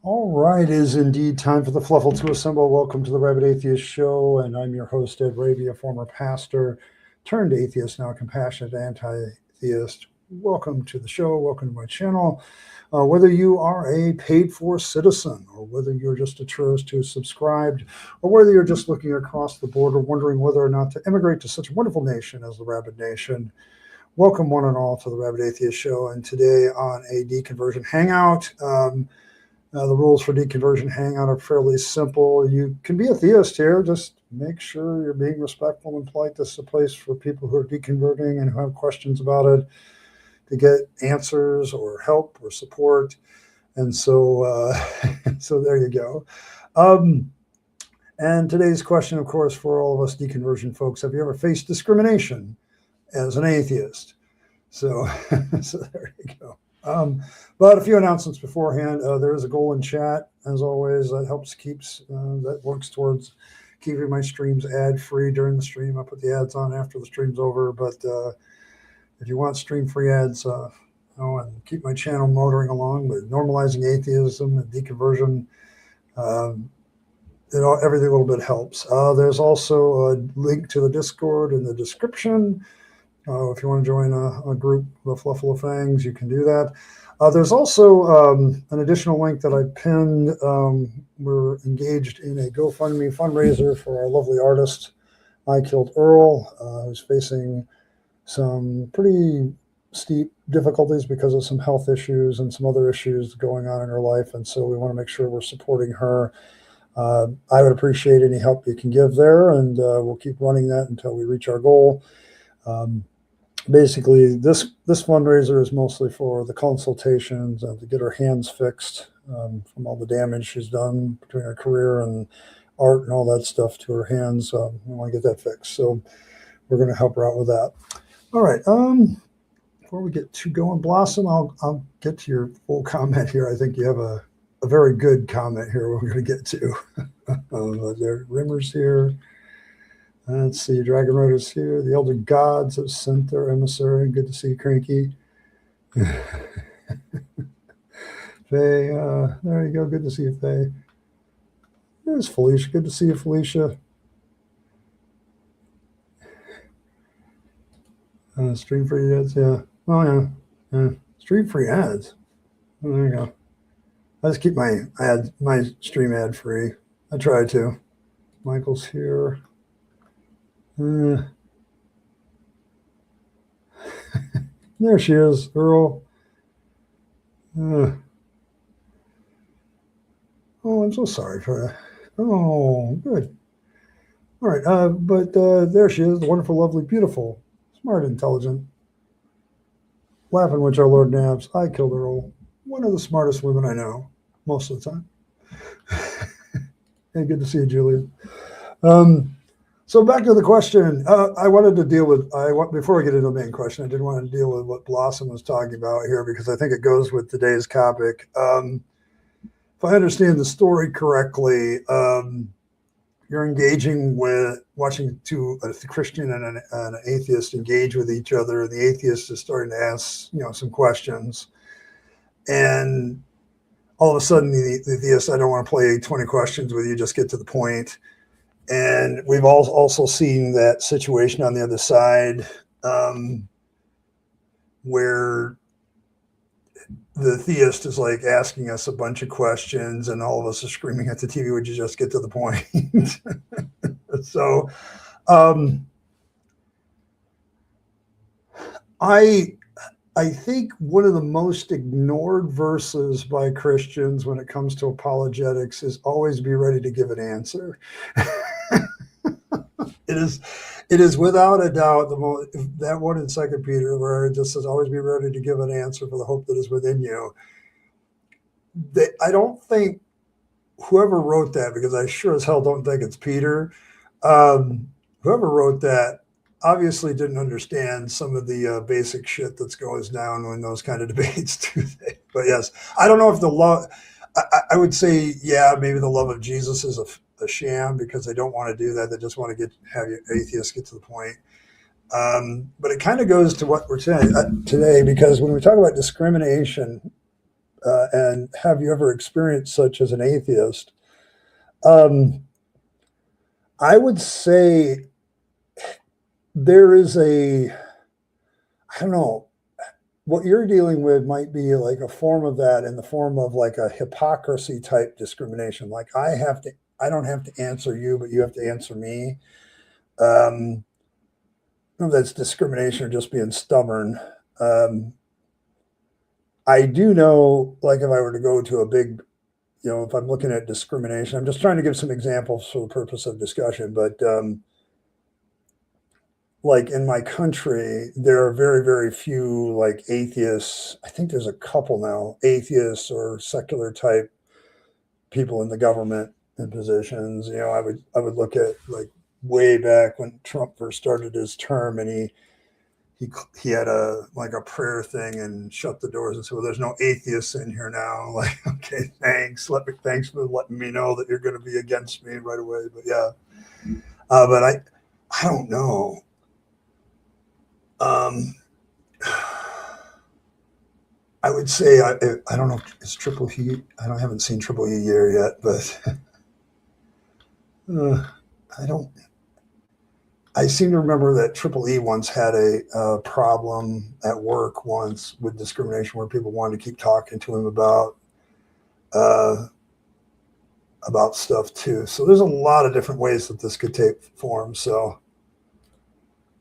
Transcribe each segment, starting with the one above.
All right, it is indeed time for the Fluffle to assemble. Welcome to the Rabid Atheist Show, and I'm your host, Ed Raby, a former pastor turned atheist, now a compassionate anti-theist. Welcome to the show. Welcome to my channel. Whether you are a paid-for citizen, or whether you're just a tourist who's subscribed, or whether you're just looking across the border wondering whether or not to immigrate to such a wonderful nation as the Rabid Nation, welcome one and all to the Rabid Atheist Show. And today on a Deconversion Hangout, the rules for Deconversion Hangout are fairly simple. You can be a theist here. Just make sure you're being respectful and polite. This is a place for people who are deconverting and who have questions about it to get answers or help or support. And so, so there you go. And today's question, of course, for all of us deconversion folks, have you ever faced discrimination as an atheist? So, so there you go. But a few announcements beforehand. There is a goal in chat, as always, that that works towards keeping my streams ad-free during the stream. I put the ads on after the stream's over, but if you want stream-free ads, and keep my channel motoring along with normalizing atheism and deconversion, every little bit helps. There's also a link to the Discord in the description. If you want to join a group, the Fluffle Fangs, you can do that. There's also an additional link that I pinned. We're engaged in a GoFundMe fundraiser for our lovely artist, IKIlledEarl, who's facing some pretty steep difficulties because of some health issues and some other issues going on in her life. And so we want to make sure we're supporting her. I would appreciate any help you can give there, and we'll keep running that until we reach our goal. Basically, this fundraiser is mostly for the consultations and to get her hands fixed from all the damage she's done between her career and art and all that stuff to her hands. We want to get that fixed, so we're going to help her out with that. All right. Before we get to going, Blossom, I'll get to your full comment here. I think you have a very good comment here we're going to get to. There, Rimmer's here. Let's see, Dragon Rider's here. The Elder Gods have sent their emissary. Good to see you, Cranky. Faye, there you go. Good to see you, Faye. There's Felicia. Good to see you, Felicia. Stream free ads, yeah. Oh, yeah. Stream free ads. Oh, there you go. I just keep my stream ad free. I try to. Michael's here. There she is, Earl. Oh, I'm so sorry for that. Oh, good. All right, but there she is, the wonderful, lovely, beautiful, smart, intelligent, laughing which our Lord naps. IKIlledEarl, one of the smartest women I know, most of the time. Hey, good to see you, Julia. So back to the question. I wanted to deal with, before I get into the main question, I did want to deal with what Blossom was talking about here, because I think it goes with today's topic. If I understand the story correctly, you're engaging with watching a Christian and an atheist engage with each other, and the atheist is starting to ask, some questions. And all of a sudden, the theist, I don't want to play 20 questions with you, just get to the point. And we've also seen that situation on the other side, where the theist is like asking us a bunch of questions and all of us are screaming at the TV, would you just get to the point? So I think one of the most ignored verses by Christians when it comes to apologetics is always be ready to give an answer. It is without a doubt that one in 2 Peter where it just says, always be ready to give an answer for the hope that is within you. I don't think whoever wrote that, because I sure as hell don't think it's Peter, whoever wrote that obviously didn't understand some of the basic shit that's goes down in those kind of debates, do they? But yes, I don't know if the love, I would say, yeah, maybe the love of Jesus is a sham, because they don't want to do that. They just want to have atheists get to the point. But it kind of goes to what we're saying today, because when we talk about discrimination, and have you ever experienced such as an atheist, um, I would say there is I don't know, what you're dealing with might be like a form of that in the form of like a hypocrisy type discrimination. Like I don't have to answer you, but you have to answer me. Um, I don't know if that's discrimination or just being stubborn. Um, I do know, like if I were to go to a big, if I'm looking at discrimination, I'm just trying to give some examples for the purpose of discussion, but like in my country, there are very, very few like atheists. I think there's a couple now, atheists or secular type people in the government in positions. I would look at like way back when Trump first started his term, and he had a prayer thing and shut the doors and said, "Well, there's no atheists in here now." Like, okay, thanks for letting me know that you're going to be against me right away. But yeah, but I don't know. Um, I would say I don't know. It's Triple Heat. Haven't seen Triple E year yet, but I don't. I seem to remember that Triple E once had a problem at work once with discrimination, where people wanted to keep talking to him uh, about stuff too. So there's a lot of different ways that this could take form. So,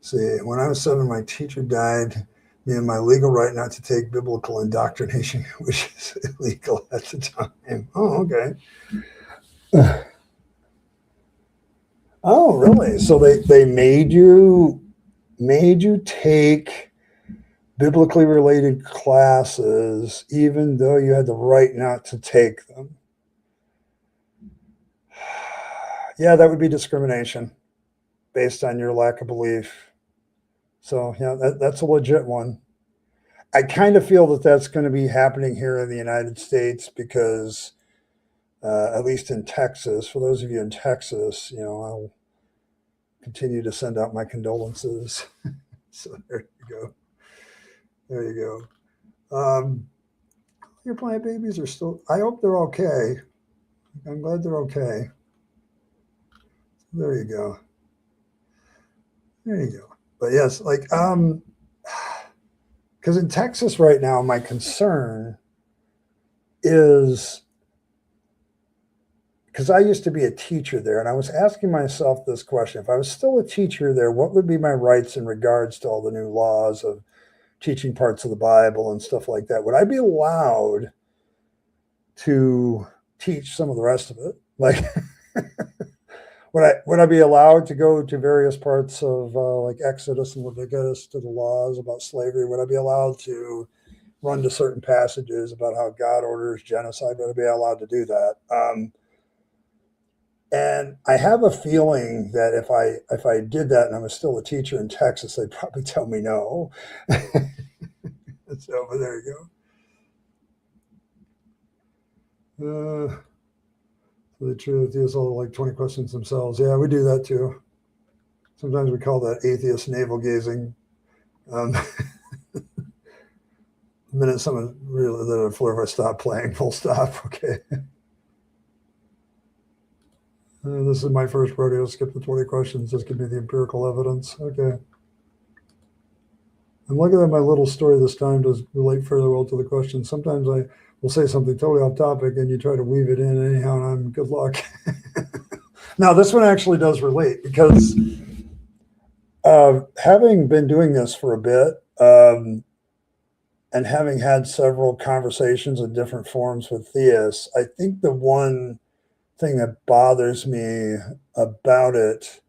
see, when I was 7, my teacher died. Me and my legal right not to take biblical indoctrination, which is illegal at the time. Oh, okay. Oh, really? So they made you take biblically related classes, even though you had the right not to take them. Yeah, that would be discrimination based on your lack of belief. So, yeah, that's a legit one. I kind of feel that that's going to be happening here in the United States because, at least in Texas, for those of you in Texas, I'll continue to send out my condolences. So there you go. There you go. Your plant babies are still. I hope they're okay. I'm glad they're okay. There you go. There you go. But yes, like because in Texas right now, my concern is because I used to be a teacher there, and I was asking myself this question: if I was still a teacher there, what would be my rights in regards to all the new laws of teaching parts of the Bible and stuff like that? Would I be allowed to teach some of the rest of it? Like, would I be allowed to go to various parts of like Exodus and Leviticus to the laws about slavery? Would I be allowed to run to certain passages about how God orders genocide? Would I be allowed to do that? And I have a feeling that if I did that and I was still a teacher in Texas, they'd probably tell me no. So, but there you go. The truth is all like 20 questions themselves. Yeah, we do that too. Sometimes we call that atheist navel gazing. The minute someone really let a floor, if I stop playing, full stop. Okay. This is my first rodeo. Skip the 20 questions. Just give me the empirical evidence. Okay. I'm looking at my little story this time does relate fairly well to the question. Sometimes I will say something totally off topic and you try to weave it in anyhow, and I'm good luck. Now, this one actually does relate because having been doing this for a bit, and having had several conversations in different forums with theists, I think the one thing that bothers me about it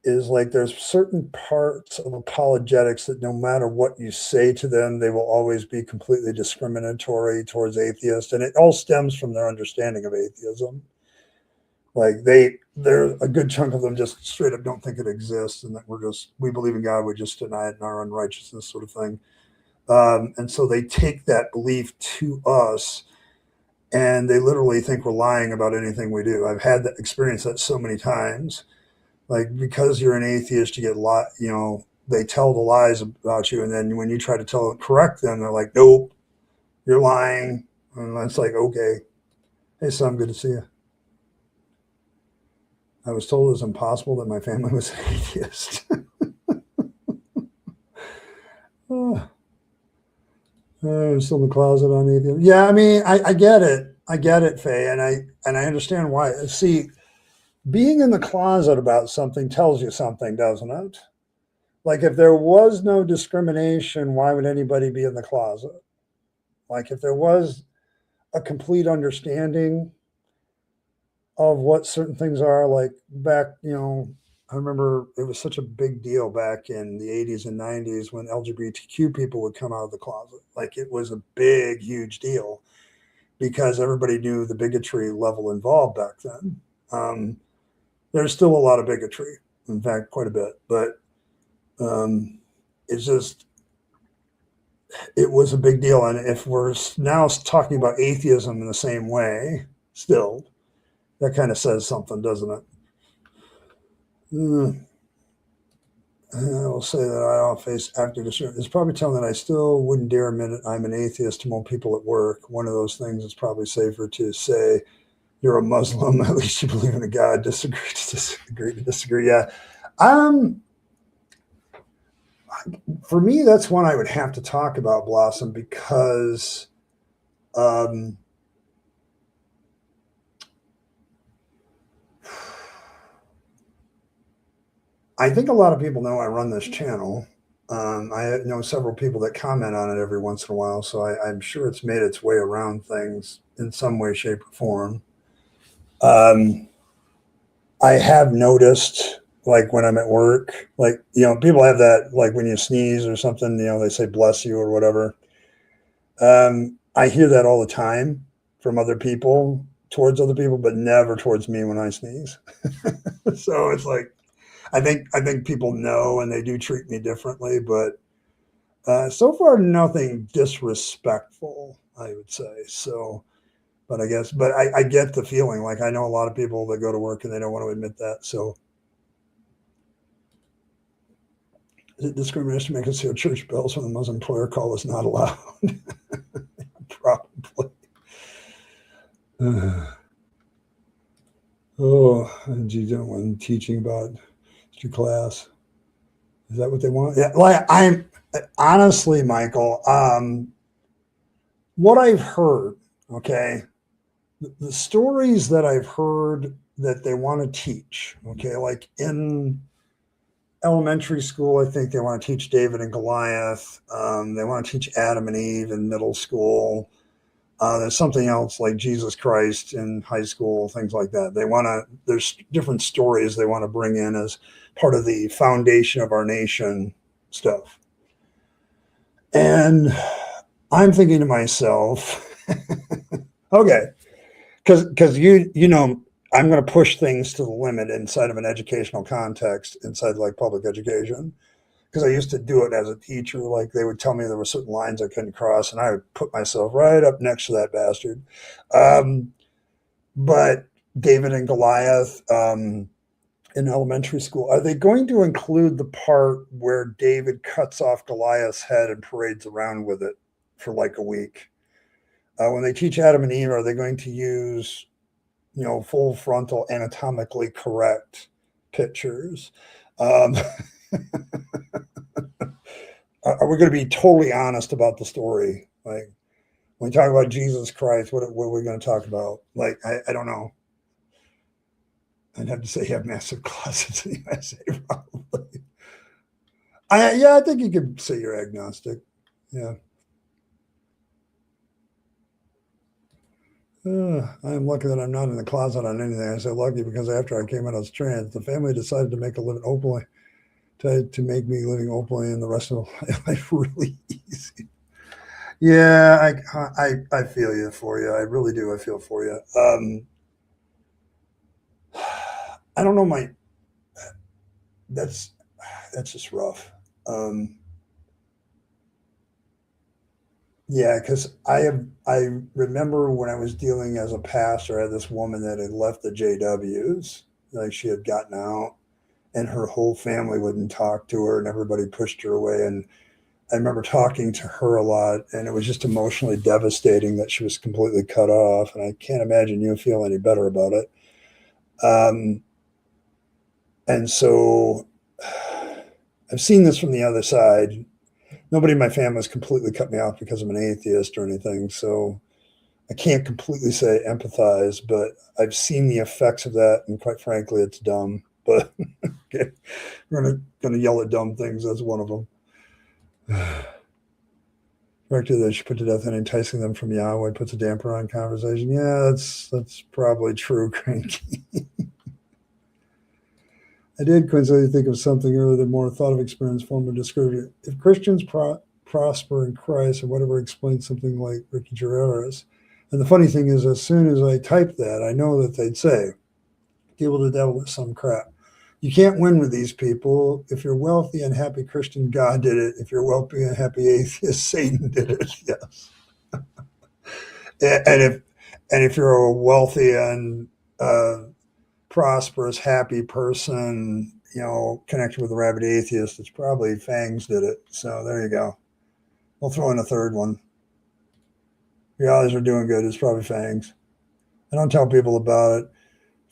is like there's certain parts of apologetics that no matter what you say to them, they will always be completely discriminatory towards atheists. And it all stems from their understanding of atheism. Like they're a good chunk of them just straight up don't think it exists, and that we believe in God, we just deny it in our unrighteousness, sort of thing. And so they take that belief to us, and they literally think we're lying about anything we do. I've had that experience that so many times. Like, because you're an atheist, you get they tell the lies about you, and then when you try to correct them, they're like, nope, you're lying. And it's like, okay, hey son, good to see you. I was told it was impossible that my family was an atheist. Oh, I'm still in the closet on atheism. Yeah, I mean, I get it. I get it, Faye, and I understand why. See, being in the closet about something tells you something, doesn't it? Like, if there was no discrimination, why would anybody be in the closet? Like, if there was a complete understanding of what certain things are, like back, I remember it was such a big deal back in the 80s and 90s when LGBTQ people would come out of the closet. Like, it was a big, huge deal because everybody knew the bigotry level involved back then. There's still a lot of bigotry, in fact, quite a bit, but it's just, it was a big deal. And if we're now talking about atheism in the same way, still, that kind of says something, doesn't it? I will say that I all face active discrimination. It's probably telling that I still wouldn't dare admit I'm an atheist to most people at work. One of those things is probably safer to say you're a Muslim. At least you believe in a God. Disagree. Yeah. For me, that's one I would have to talk about, Blossom, because I think a lot of people know I run this channel. I know several people that comment on it every once in a while, so I'm sure it's made its way around things in some way, shape, or form. I have noticed, like when I'm at work, like, people have that, like when you sneeze or something, they say bless you or whatever. I hear that all the time from other people, towards other people, but never towards me when I sneeze. So it's like, I think people know and they do treat me differently, but so far nothing disrespectful, I would say. So, but I get the feeling. Like, I know a lot of people that go to work and they don't want to admit that. So, is it discrimination to make us hear church bells when the Muslim prayer call is not allowed? Probably. Oh, geez, when teaching about your class. Is that what they want? Yeah, like, I'm honestly, Michael, what I've heard, okay, the stories that I've heard that they want to teach, okay, like in elementary school, I think they want to teach David and Goliath. They want to teach Adam and Eve in middle school. There's something else like Jesus Christ in high school, things like that. There's different stories they want to bring in as part of the foundation of our nation stuff. And I'm thinking to myself, okay, because I'm going to push things to the limit inside of an educational context, inside like public education. Because I used to do it as a teacher. Like, they would tell me there were certain lines I couldn't cross, and I would put myself right up next to that bastard. But David and Goliath in elementary school, are they going to include the part where David cuts off Goliath's head and parades around with it for like a week? When they teach Adam and Eve, are they going to use, full frontal, anatomically correct pictures? Are we going to be totally honest about the story? Like, when we talk about Jesus Christ, what are we going to talk about? Like, I don't know. I'd have to say you have massive closets in the USA, probably. I think you could say you're agnostic. Yeah. I'm lucky that I'm not in the closet on anything. I say lucky because after I came out as trans, the family decided to make a living openly, to make me living openly and the rest of my life really easy. Yeah, I feel you for you. I really do. I feel for you. I don't know. That's just rough. Yeah, because I remember when I was dealing as a pastor, I had this woman that had left the JWs, like she had gotten out, and her whole family wouldn't talk to her and everybody pushed her away. And I remember talking to her a lot, and it was just emotionally devastating that she was completely cut off. And I can't imagine you feel any better about it. And so I've seen this from the other side. Nobody in my family has completely cut me off because I'm an atheist or anything. So I can't completely say empathize, but I've seen the effects of that. And quite frankly, it's dumb. But okay, we're gonna yell at dumb things. That's one of them. Director that she put to death and enticing them from Yahweh puts a damper on conversation. Yeah, that's probably true, Cranky. I did coincidentally think of something earlier, the more thought of experience form of description. If Christians prosper in Christ or whatever explains something like Ricky Gervais. And the funny thing is, as soon as I typed that, I know that they'd say, deal with the devil with some crap. You can't win with these people. If you're wealthy and happy Christian, God did it. If you're wealthy and happy atheist, Satan did it. Yes. and if you're a wealthy and prosperous, happy person, connected with a rabid atheist, it's probably Fangs did it. So there you go. We'll throw in a third one. You guys are doing good. It's probably Fangs. I don't tell people about it.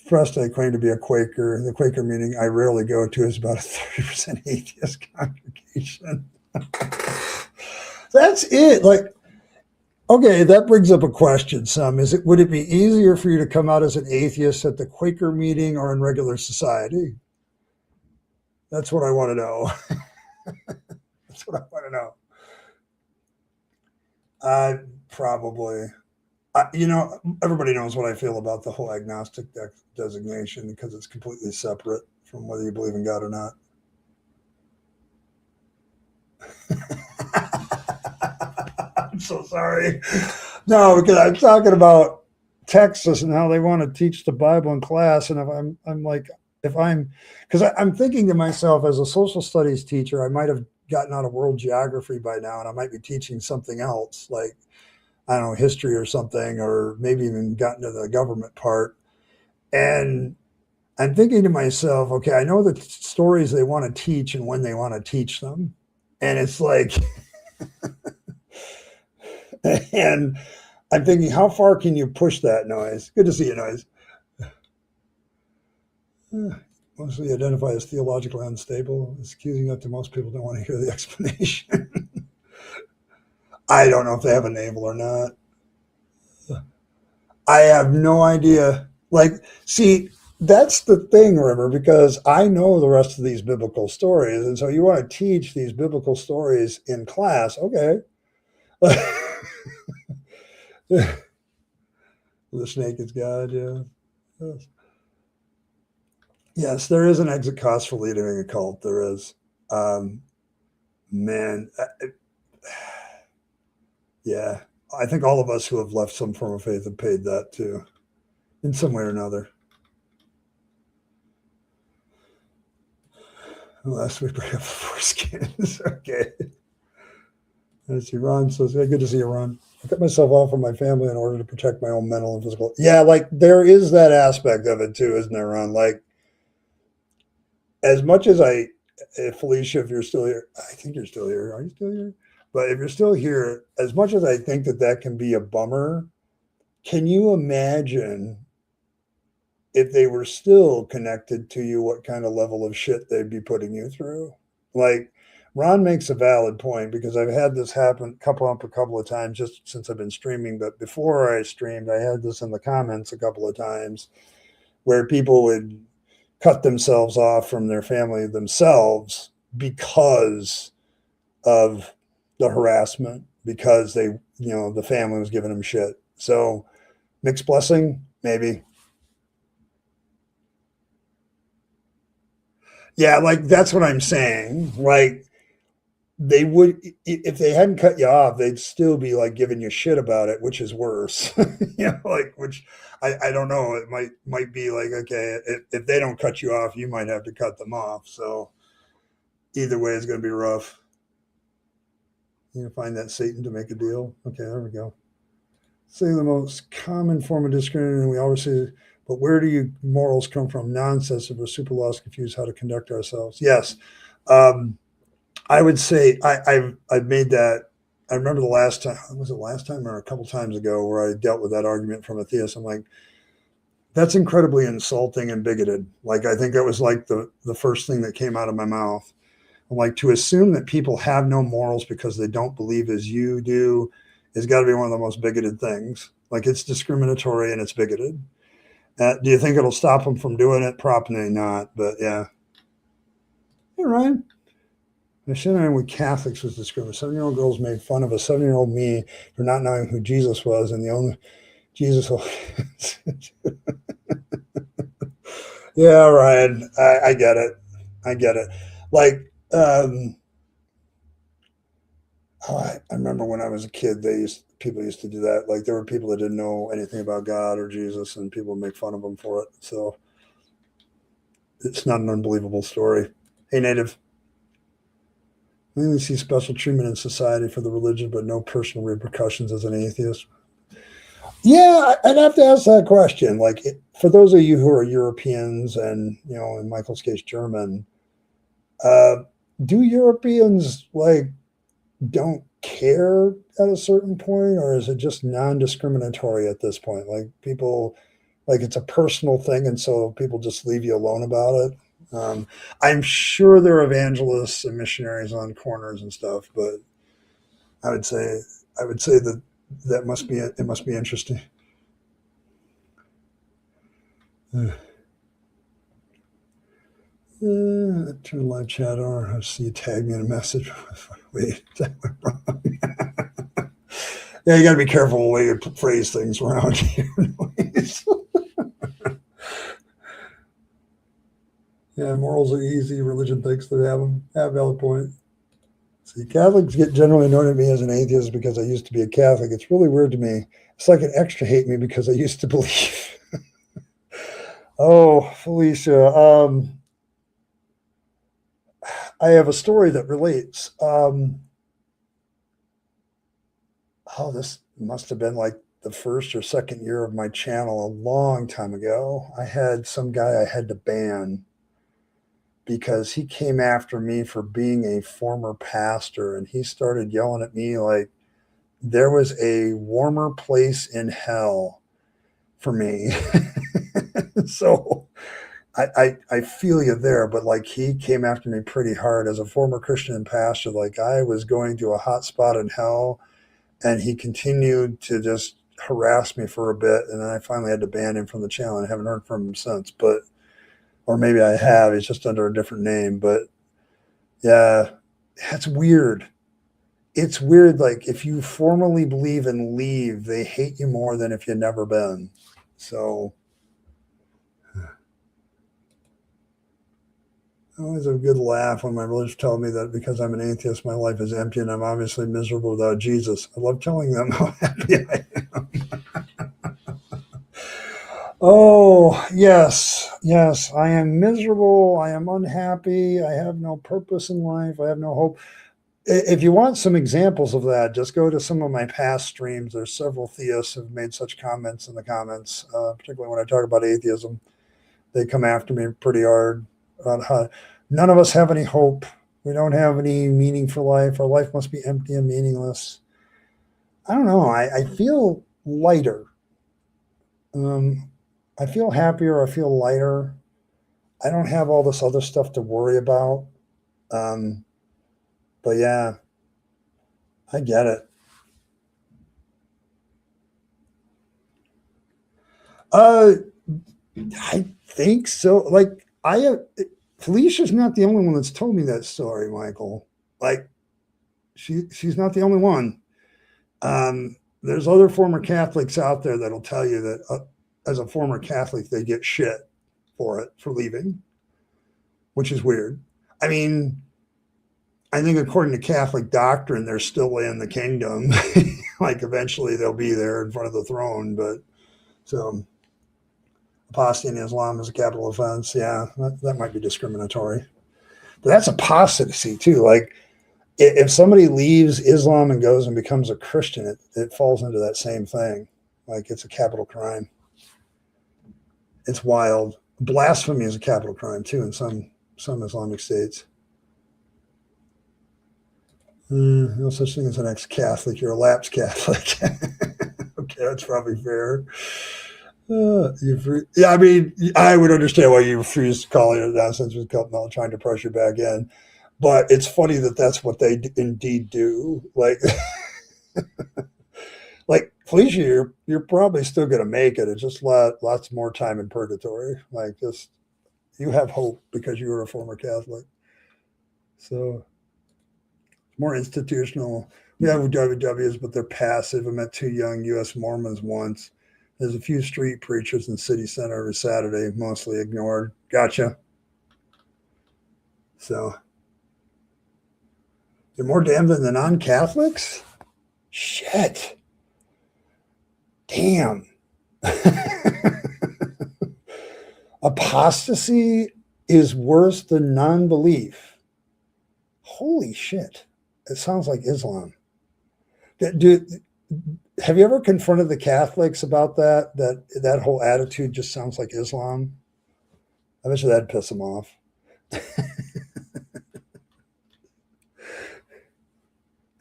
First, I claim to be a Quaker. The Quaker meeting I rarely go to is about a 30% atheist congregation. That's it. Like, okay, that brings up a question, Sam. Would it be easier for you to come out as an atheist at the Quaker meeting or in regular society? That's what I want to know. That's what I want to know. Probably. Everybody knows what I feel about the whole agnostic designation because it's completely separate from whether you believe in God or not. I'm so sorry. No, because I'm talking about Texas and how they want to teach the Bible in class. And because I'm thinking to myself, as a social studies teacher, I might have gotten out of world geography by now, and I might be teaching something else, like, I don't know, history or something, or maybe even gotten to the government part. And I'm thinking to myself, okay, I know the stories they want to teach and when they want to teach them. And it's like, and I'm thinking, how far can you push that noise? Good to see you, Noise. Mostly identify as theologically unstable. It's accusing that to most people don't want to hear the explanation. I don't know if they have a navel or not. I have no idea. Like, see, that's the thing, River, because I know the rest of these biblical stories. And so you want to teach these biblical stories in class. Okay. The snake is God. Yeah. Yes, there is an exit cost for leading a cult. There is. Man. Yeah. I think all of us who have left some form of faith have paid that too, in some way or another. Unless we bring up the foreskins. Okay. Let's see. Ron says, hey, good to see you, Ron. I cut myself off from my family in order to protect my own mental and physical. Yeah, like there is that aspect of it too, isn't there, Ron? Like, as much as Felicia, if you're still here, I think you're still here. Are you still here? But if you're still here, as much as I think that can be a bummer, can you imagine if they were still connected to you, what kind of level of shit they'd be putting you through? Like, Ron makes a valid point because I've had this happen a couple of times just since I've been streaming. But before I streamed, I had this in the comments a couple of times where people would cut themselves off from their family themselves because of the harassment, because the family was giving them shit. So mixed blessing, maybe. Yeah, like that's what I'm saying. Like they would, if they hadn't cut you off, they'd still be like giving you shit about it, which is worse. Which I don't know. It might be like, okay, if they don't cut you off, you might have to cut them off. So either way, it's going to be rough. You find that Satan to make a deal. Okay, there we go. Say the most common form of discrimination we always see But where do you morals come from? Nonsense if we're super lost, confused how to conduct ourselves. Yes. I would say I've made that. I remember the last time, was it last time or a couple times ago, where I dealt with that argument from a theist. I'm like, that's incredibly insulting and bigoted. Like, I think that was like the first thing that came out of my mouth. I'm like, to assume that people have no morals because they don't believe as you do has got to be one of the most bigoted things. Like, it's discriminatory and it's bigoted. Do you think it'll stop them from doing it? Probably not, but yeah. Hey, Ryan. The shit I with Catholics was discriminatory. 7-year-old girls made fun of a 7-year-old me for not knowing who Jesus was, and the only Jesus. Yeah, Ryan, I get it. I get it. Like, I remember when I was a kid, people used to do that. Like, there were people that didn't know anything about God or Jesus, and people would make fun of them for it. So it's not an unbelievable story. Hey, Native. I only see special treatment in society for the religion, but no personal repercussions as an atheist. Yeah, I'd have to ask that question. Like, for those of you who are Europeans and, in Michael's case, German, do Europeans don't care at a certain point, or is it just non-discriminatory at this point? Like, people, it's a personal thing, and so people just leave you alone about it. I'm sure there are evangelists and missionaries on corners and stuff, but I would say that must be it. It must be interesting. Turn live chat on. I see you tag me in a message. Wait, that went wrong. Yeah, you got to be careful the way you phrase things around here. Yeah, morals are easy. Religion thinks they have them. Have valid point. See, Catholics get generally known to me as an atheist because I used to be a Catholic. It's really weird to me. It's like an extra hate me because I used to believe. Oh, Felicia. I have a story that relates. This must have been like the first or second year of my channel a long time ago. I had some guy I had to ban because he came after me for being a former pastor, and he started yelling at me like there was a warmer place in hell for me. So I feel you there, but like, he came after me pretty hard as a former Christian pastor. Like, I was going to a hot spot in hell, and he continued to just harass me for a bit, and then I finally had to ban him from the channel, and I haven't heard from him since. Or maybe I have. He's just under a different name. But yeah, that's weird. It's weird. Like, if you formally believe and leave, they hate you more than if you've never been. So I always have a good laugh when my relatives tell me that because I'm an atheist, my life is empty and I'm obviously miserable without Jesus. I love telling them how happy I am. Oh, yes. Yes. I am miserable. I am unhappy. I have no purpose in life. I have no hope. If you want some examples of that, just go to some of my past streams. There's several theists who have made such comments in the comments, particularly when I talk about atheism. They come after me pretty hard about how none of us have any hope. We don't have any meaning for life. Our life must be empty and meaningless. I don't know. I feel lighter. I feel happier. I feel lighter. I don't have all this other stuff to worry about. But yeah, I get it. I think so. Like, Felicia's not the only one that's told me that story, Michael. Like, she's not the only one. There's other former Catholics out there that'll tell you that as a former Catholic, they get shit for leaving, which is weird. I mean, I think according to Catholic doctrine, they're still in the kingdom. Like, eventually they'll be there in front of the throne. But so apostasy in Islam is a capital offense. Yeah, that might be discriminatory. But that's apostasy too. Like, if somebody leaves Islam and goes and becomes a Christian, it falls into that same thing. Like, it's a capital crime. It's wild. Blasphemy is a capital crime too in some Islamic states. No such thing as an ex-Catholic. You're a lapsed Catholic. Okay, that's probably fair. Yeah, I mean, I would understand why you refuse to call it nonsense with Keltnell trying to pressure back in, but it's funny that that's what they indeed do. Like Felicia, you're probably still going to make it. It's just lots more time in purgatory. Like just you have hope because you were a former Catholic. So more institutional. We have WWs, but they're passive. I met 2 young U.S. Mormons once. There's a few street preachers in city center every Saturday, mostly ignored. Gotcha. So they're more damned than the non-Catholics? Shit. Damn. Apostasy is worse than non-belief. Holy shit. It sounds like Islam. Have you ever confronted the Catholics about that whole attitude just sounds like Islam? I bet you that'd piss them off.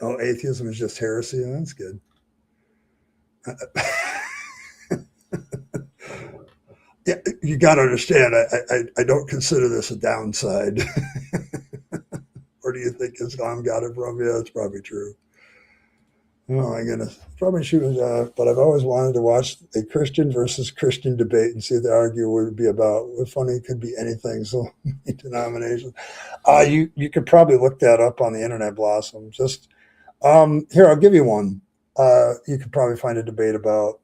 Oh, atheism is just heresy. Oh, that's good. Yeah, you got to understand. I don't consider this a downside. Or do you think Islam got it from? Yeah, that's probably true. Oh my goodness, probably should. But I've always wanted to watch a Christian versus Christian debate and see what the argument would be about. What's funny, it could be anything. So many denominations. You could probably look that up on the internet, Blossom. Just here, I'll give you one. You could probably find a debate about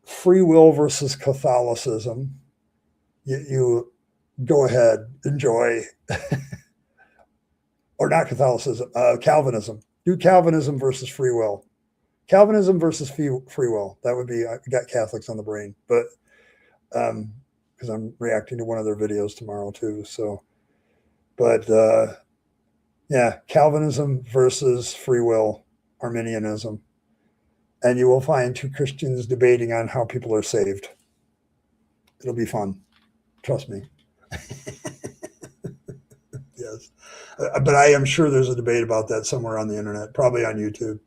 free will versus Catholicism. You go ahead, enjoy, or not Catholicism, Calvinism. Do Calvinism versus free will. Calvinism versus free will. That would be, I got Catholics on the brain, but because I'm reacting to one of their videos tomorrow too. So, but yeah, Calvinism versus free will, Arminianism. And you will find 2 Christians debating on how people are saved. It'll be fun. Trust me. Yes. But I am sure there's a debate about that somewhere on the internet, probably on YouTube.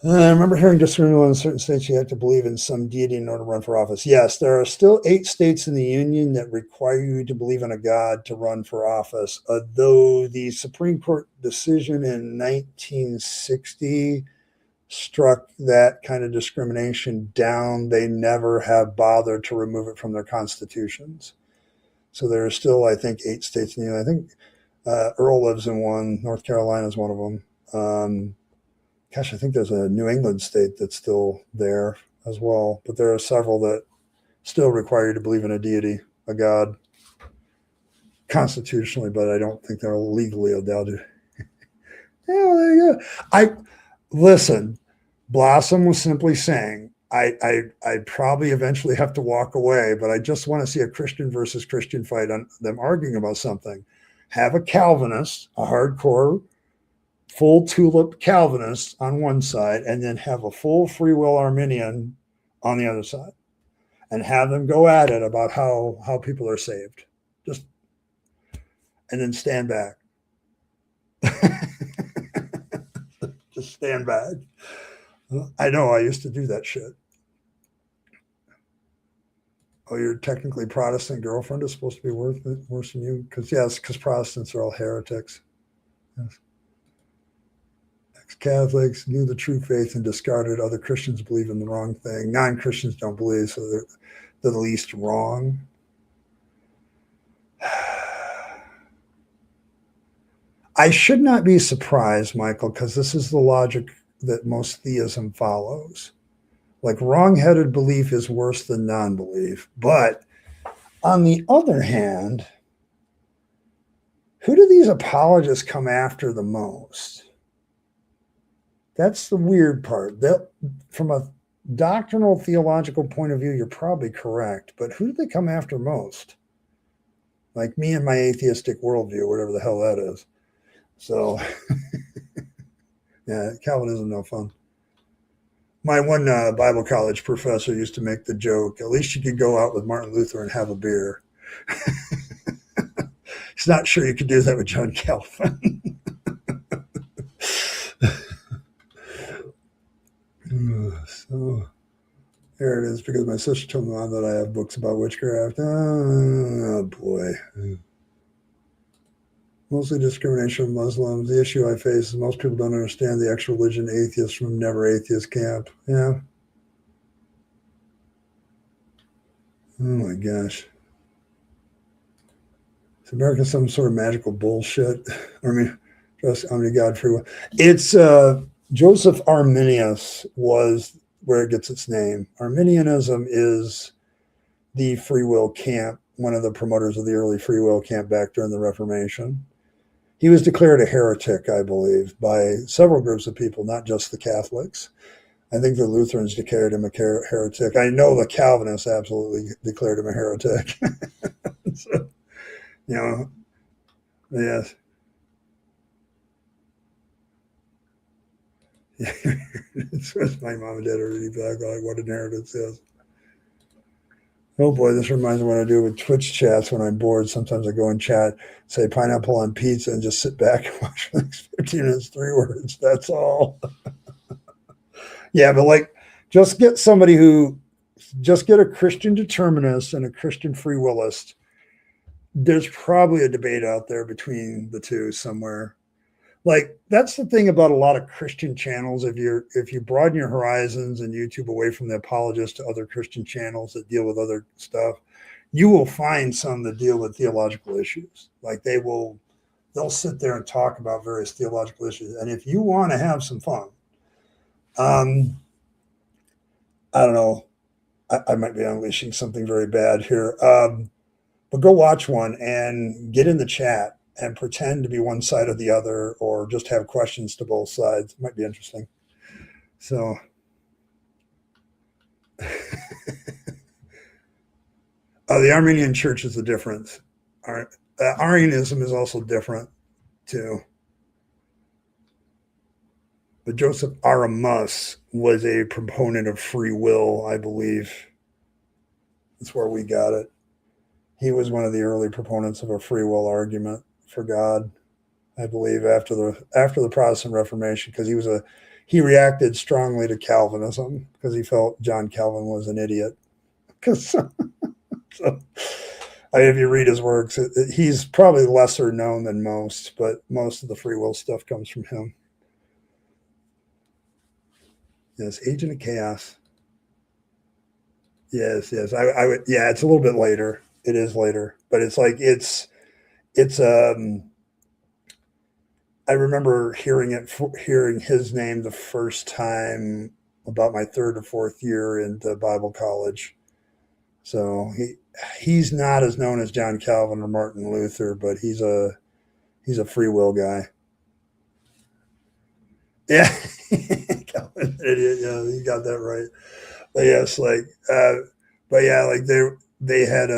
I remember hearing disagreement in certain states you have to believe in some deity in order to run for office. Yes, there are still 8 states in the union that require you to believe in a god to run for office. Though the Supreme Court decision in 1960 struck that kind of discrimination down, they never have bothered to remove it from their constitutions. So there are still, I think, 8 states in the union. I think Earl lives in one. North Carolina is one of them. Gosh, I think there's a New England state that's still there as well. But there are several that still require you to believe in a deity, a god, constitutionally, but I don't think they're legally allowed to. Yeah, there you go. Listen, Blossom was simply saying, I'd probably eventually have to walk away, but I just want to see a Christian versus Christian fight on them arguing about something. Have a Calvinist, a hardcore, full tulip Calvinist on one side, and then have a full free will Arminian on the other side, and have them go at it about how people are saved. Just, and then stand back. Just stand back. I know, I used to do that shit. Oh, your technically Protestant girlfriend is supposed to be worse than you? Because Protestants are all heretics. Yes. Ex-Catholics knew the true faith and discarded other Christians believe in the wrong thing. Non-Christians don't believe, so they're the least wrong. I should not be surprised, Michael, because this is the logic that most theism follows. Like wrong-headed belief is worse than non-belief. But on the other hand, who do these apologists come after the most? That's the weird part. From a doctrinal theological point of view, you're probably correct. But who do they come after most? Like me and my atheistic worldview, whatever the hell that is. So, yeah, Calvinism, no fun. My one Bible college professor used to make the joke, at least you could go out with Martin Luther and have a beer. He's not sure you could do that with John Calvin. So there it is, because my sister told me that I have books about witchcraft. Oh boy. Mostly discrimination of Muslims. The issue I face is most people don't understand the ex-religion atheists from never atheist camp. Yeah. Oh my gosh. Is America some sort of magical bullshit? I mean, trust only God free will. It's Joseph Arminius was where it gets its name. Arminianism is the free will camp, one of the promoters of the early free will camp back during the Reformation. He was declared a heretic, I believe, by several groups of people, not just the Catholics. I think the Lutherans declared him a heretic. I know the Calvinists absolutely declared him a heretic. So, you know, yes. It's my mom and dad are really back like what inheritance is. Oh boy, this reminds me of what I do with Twitch chats when I'm bored. Sometimes I go and chat, say pineapple on pizza, and just sit back and watch for the next 15 minutes, 3 words. That's all. Yeah, but like, just get somebody who, just get a Christian determinist and a Christian free willist. There's probably a debate out there between the two somewhere. Like, that's the thing about a lot of Christian channels. If you broaden your horizons and YouTube away from the apologists to other Christian channels that deal with other stuff, you will find some that deal with theological issues. Like they'll sit there and talk about various theological issues. And if you want to have some fun, I don't know, I might be unleashing something very bad here, but go watch one and get in the chat and pretend to be one side or the other, or just have questions to both sides. It might be interesting. So, the Armenian church is the difference. Arianism is also different too. But Joseph Aramus was a proponent of free will, I believe. That's where we got it. He was one of the early proponents of a free will argument for God, I believe, after the Protestant Reformation, because he reacted strongly to Calvinism because he felt John Calvin was an idiot. So, if you read his works, he's probably lesser known than most, but most of the free will stuff comes from him. Yes, Agent of Chaos. Yes. I would. Yeah, it's a little bit later. It is later, but it's like it's. I remember hearing his name the first time about my third or fourth year into Bible college. So he's not as known as John Calvin or Martin Luther, but he's a free will guy. Yeah, Calvin, idiot. Yeah, you got that right. But yes, but yeah, like they had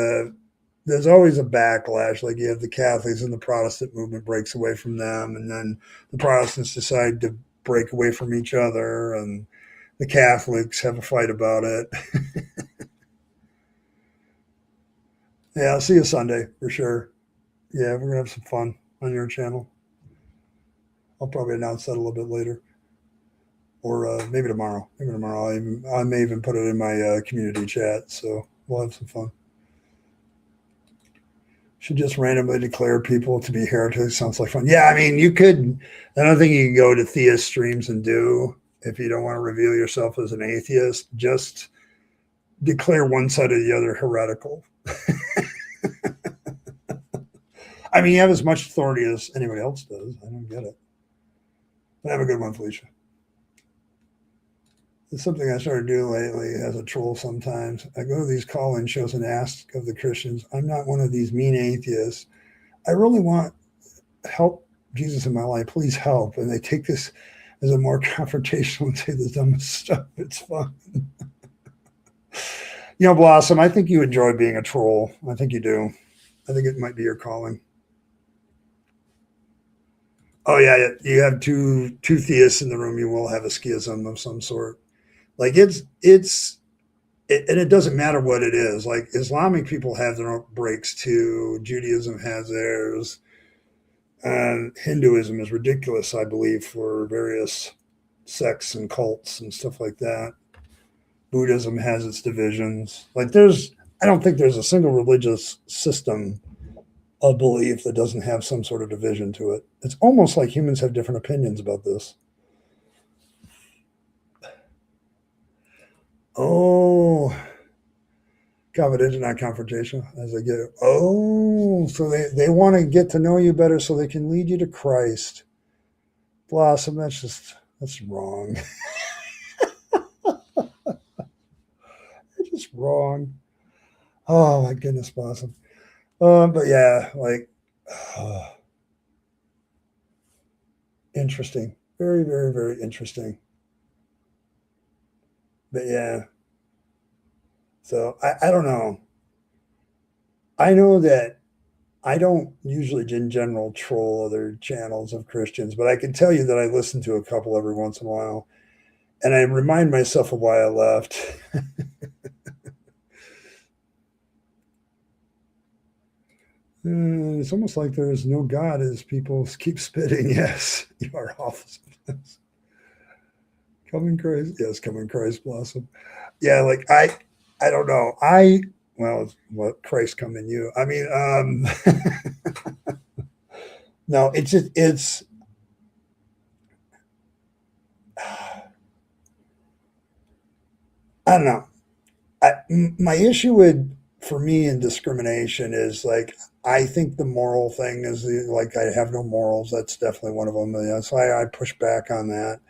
there's always a backlash. Like you have the Catholics and the Protestant movement breaks away from them, and then the Protestants decide to break away from each other, and the Catholics have a fight about it. Yeah, I'll see you Sunday for sure. Yeah, we're gonna have some fun on your channel. I'll probably announce that a little bit later, or maybe tomorrow. Maybe tomorrow. I may even put it in my community chat. So we'll have some fun. Should just randomly declare people to be heretics. Sounds like fun. Yeah, I mean, you could. I don't think you can go to theist streams and do, if you don't want to reveal yourself as an atheist, just declare one side or the other heretical. I mean, you have as much authority as anybody else does. I don't get it. But have a good one, Felicia. It's something I started doing lately as a troll sometimes. I go to these call-in shows and ask of the Christians, I'm not one of these mean atheists. I really want help, Jesus, in my life. Please help. And they take this as a more confrontational and say the dumbest stuff. It's fun. Blossom, I think you enjoy being a troll. I think you do. I think it might be your calling. Oh, yeah, you have two theists in the room. You will have a schism of some sort. Like and it doesn't matter what it is. Like Islamic people have their own breaks too. Judaism has theirs. And Hinduism is ridiculous, I believe, for various sects and cults and stuff like that. Buddhism has its divisions. I don't think there's a single religious system of belief that doesn't have some sort of division to it. It's almost like humans have different opinions about this. Oh, confidential, not confrontational. As they get, so they want to get to know you better so they can lead you to Christ. Blossom, that's wrong. It's just wrong. Oh my goodness, Blossom. But yeah, interesting. Very, very, very interesting. But yeah. So I don't know. I know that I don't usually in general troll other channels of Christians, but I can tell you that I listen to a couple every once in a while. And I remind myself of why I left. It's almost like there is no God as people keep spitting. Yes, you are awful. Come in Christ. Yes, come in Christ, Blossom. Yeah, I don't know. What Christ come in you. I mean, no, it's I don't know. My issue for me in discrimination is like I think the moral thing is like I have no morals. That's definitely one of them. So I push back on that.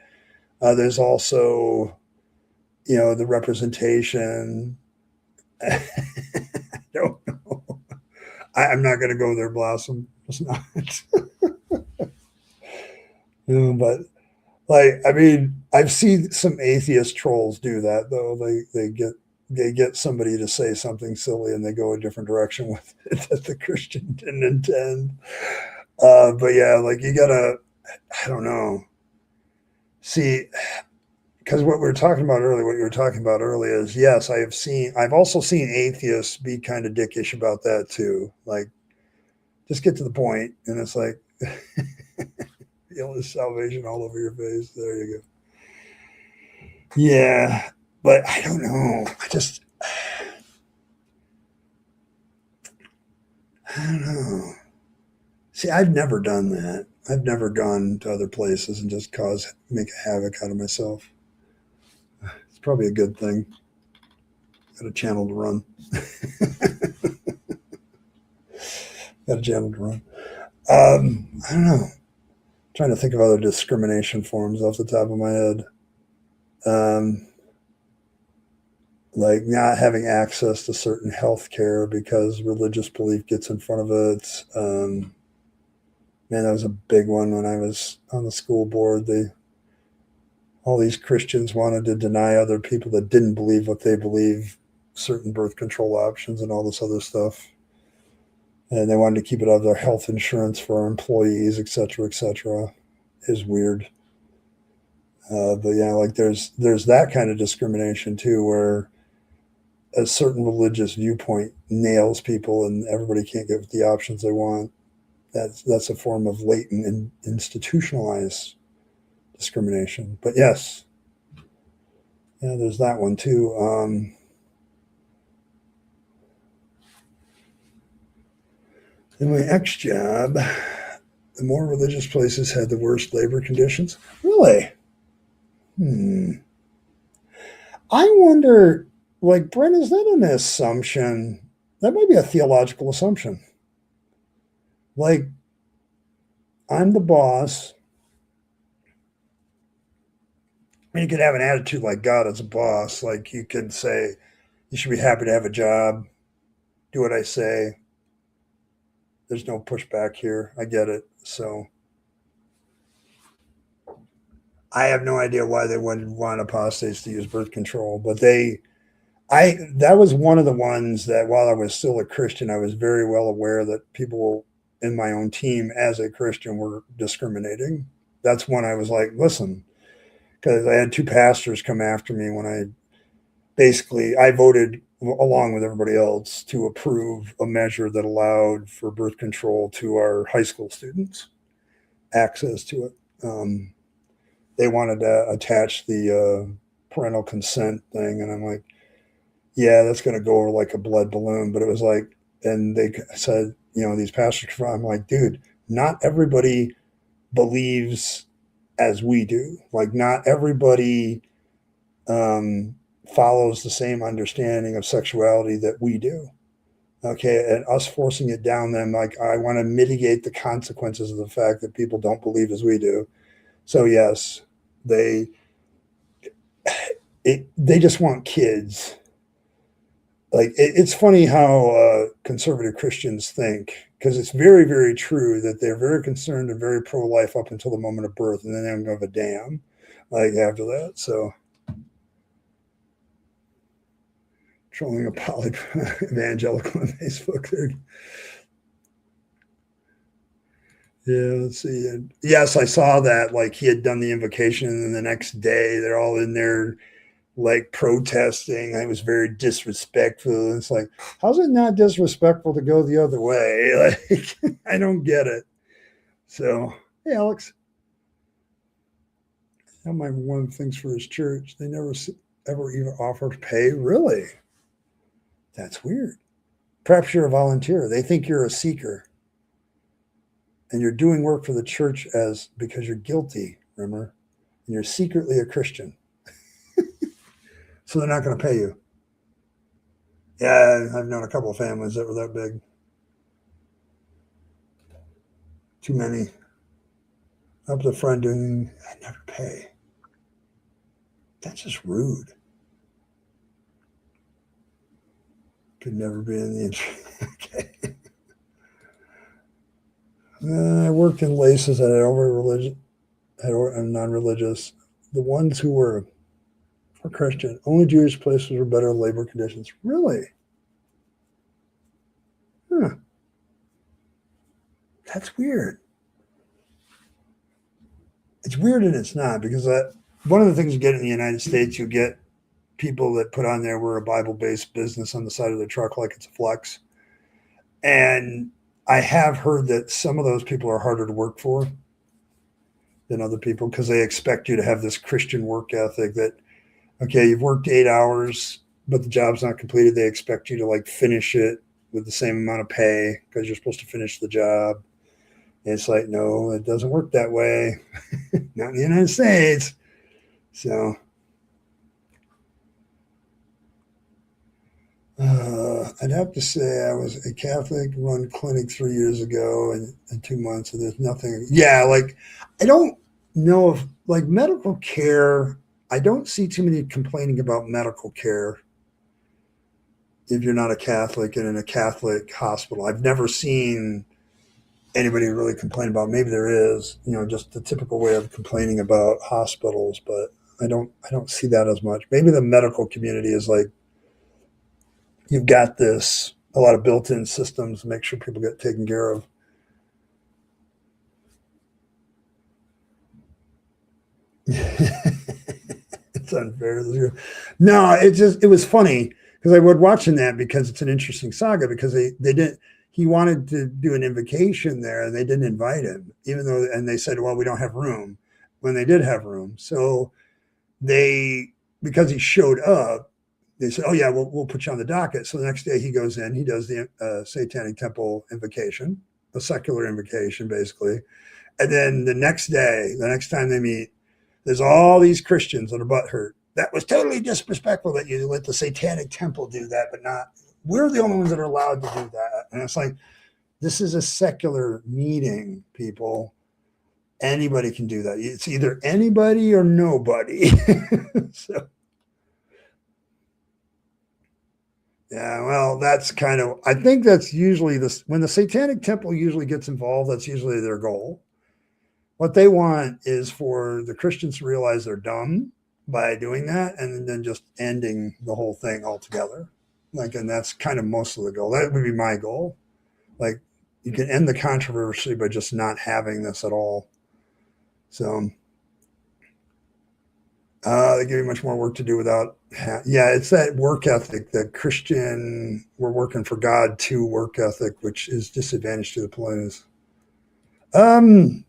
There's also the representation. I don't know. I'm not going to go there, Blossom. It's not. But I mean, I've seen some atheist trolls do that though. They get somebody to say something silly and they go a different direction with it that the Christian didn't intend. But yeah, you gotta, I don't know. See, because what you were talking about earlier is yes, I've also seen atheists be kind of dickish about that too. Like, just get to the point, and it's like, feel the salvation all over your face. There you go. Yeah, but I don't know. I don't know. See, I've never done that. I've never gone to other places and just make a havoc out of myself. It's probably a good thing. Got a channel to run. Got a channel to run. I don't know. I'm trying to think of other discrimination forms off the top of my head. Like not having access to certain health care because religious belief gets in front of it. Man, that was a big one when I was on the school board. All these Christians wanted to deny other people that didn't believe what they believe certain birth control options and all this other stuff. And they wanted to keep it out of their health insurance for our employees, et cetera, et cetera. Is weird. But yeah, there's that kind of discrimination too, where a certain religious viewpoint nails people and everybody can't get the options they want. That's a form of latent and institutionalized discrimination. But yes, yeah, there's that one too. In my ex job, the more religious places had the worst labor conditions. Really? I wonder, Brent, is that an assumption? That might be a theological assumption. Like, I'm the boss. And you could have an attitude like God as a boss. Like, you could say, you should be happy to have a job, do what I say. There's no pushback here. I get it. So, I have no idea why they wouldn't want apostates to use birth control, but that was one of the ones that while I was still a Christian, I was very well aware that people in my own team as a Christian were discriminating. That's when I was like, listen, because I had two pastors come after me when I voted along with everybody else to approve a measure that allowed for birth control to our high school students, access to it. They wanted to attach the parental consent thing, and I'm like, yeah, that's going to go over like a blood balloon. But it was like, and they said, these pastors, I'm like, dude, not everybody believes as we do. Like, not everybody follows the same understanding of sexuality that we do. Okay, and us forcing it down them, like, I want to mitigate the consequences of the fact that people don't believe as we do. So yes, they just want kids. Like, it's funny how conservative Christians think, because it's very, very true that they're very concerned and very pro-life up until the moment of birth, and then they don't give a damn like after that. So trolling a poly evangelical on Facebook there. Yeah, let's see. And yes, I saw that. Like, he had done the invocation, and the next day they're all in there like protesting. I was very disrespectful. It's like, how's it not disrespectful to go the other way? Like, I don't get it. So, hey, Alex. That might be one of the things for his church. They never ever even offer to pay. Really? That's weird. Perhaps you're a volunteer. They think you're a seeker. And you're doing work for the church because you're guilty, remember? And you're secretly a Christian. So they're not going to pay you. Yeah, I've known a couple of families that were that big. Too many. Up the front doing, I never pay. That's just rude. Could never be in the interest. Okay. I worked in laces that had non-religious. The ones who were Christian, only Jewish places were better labor conditions. Really? Huh. That's weird. It's weird and it's not, because one of the things you get in the United States, you get people that put on there, we're a Bible-based business on the side of the truck like it's a flex. And I have heard that some of those people are harder to work for than other people, because they expect you to have this Christian work ethic that, okay, you've worked 8 hours, but the job's not completed. They expect you to like finish it with the same amount of pay because you're supposed to finish the job. And it's like, no, it doesn't work that way. Not in the United States. So I'd have to say I was a Catholic-run clinic 3 years ago and 2 months, and there's nothing. Yeah, like, I don't know if, like, medical care, I don't see too many complaining about medical care if you're not a Catholic and in a Catholic hospital. I've never seen anybody really complain about. Maybe there is, just the typical way of complaining about hospitals, but I don't see that as much. Maybe the medical community is like, you've got a lot of built-in systems to make sure people get taken care of. It's unfair. No, it was funny because I was watching that because it's an interesting saga, because he wanted to do an invocation there and they didn't invite him, and they said, well, we don't have room, when they did have room. So because he showed up, they said, oh yeah, we'll put you on the docket. So the next day he goes in, he does the Satanic Temple invocation, a secular invocation basically. And then the next time they meet, there's all these Christians that are butthurt. That was totally disrespectful that you let the Satanic Temple do that, but we're the only ones that are allowed to do that. And it's like, this is a secular meeting, people. Anybody can do that. It's either anybody or nobody. So, yeah, well, I think that's usually when the Satanic Temple usually gets involved, that's usually their goal. What they want is for the Christians to realize they're dumb by doing that, and then just ending the whole thing altogether. And that's kind of most of the goal. That would be my goal. Like, you can end the controversy by just not having this at all. So, They give you much more work to do without. Yeah, it's that work ethic, that Christian, we're working for God to work ethic, which is disadvantage to the players. Harmful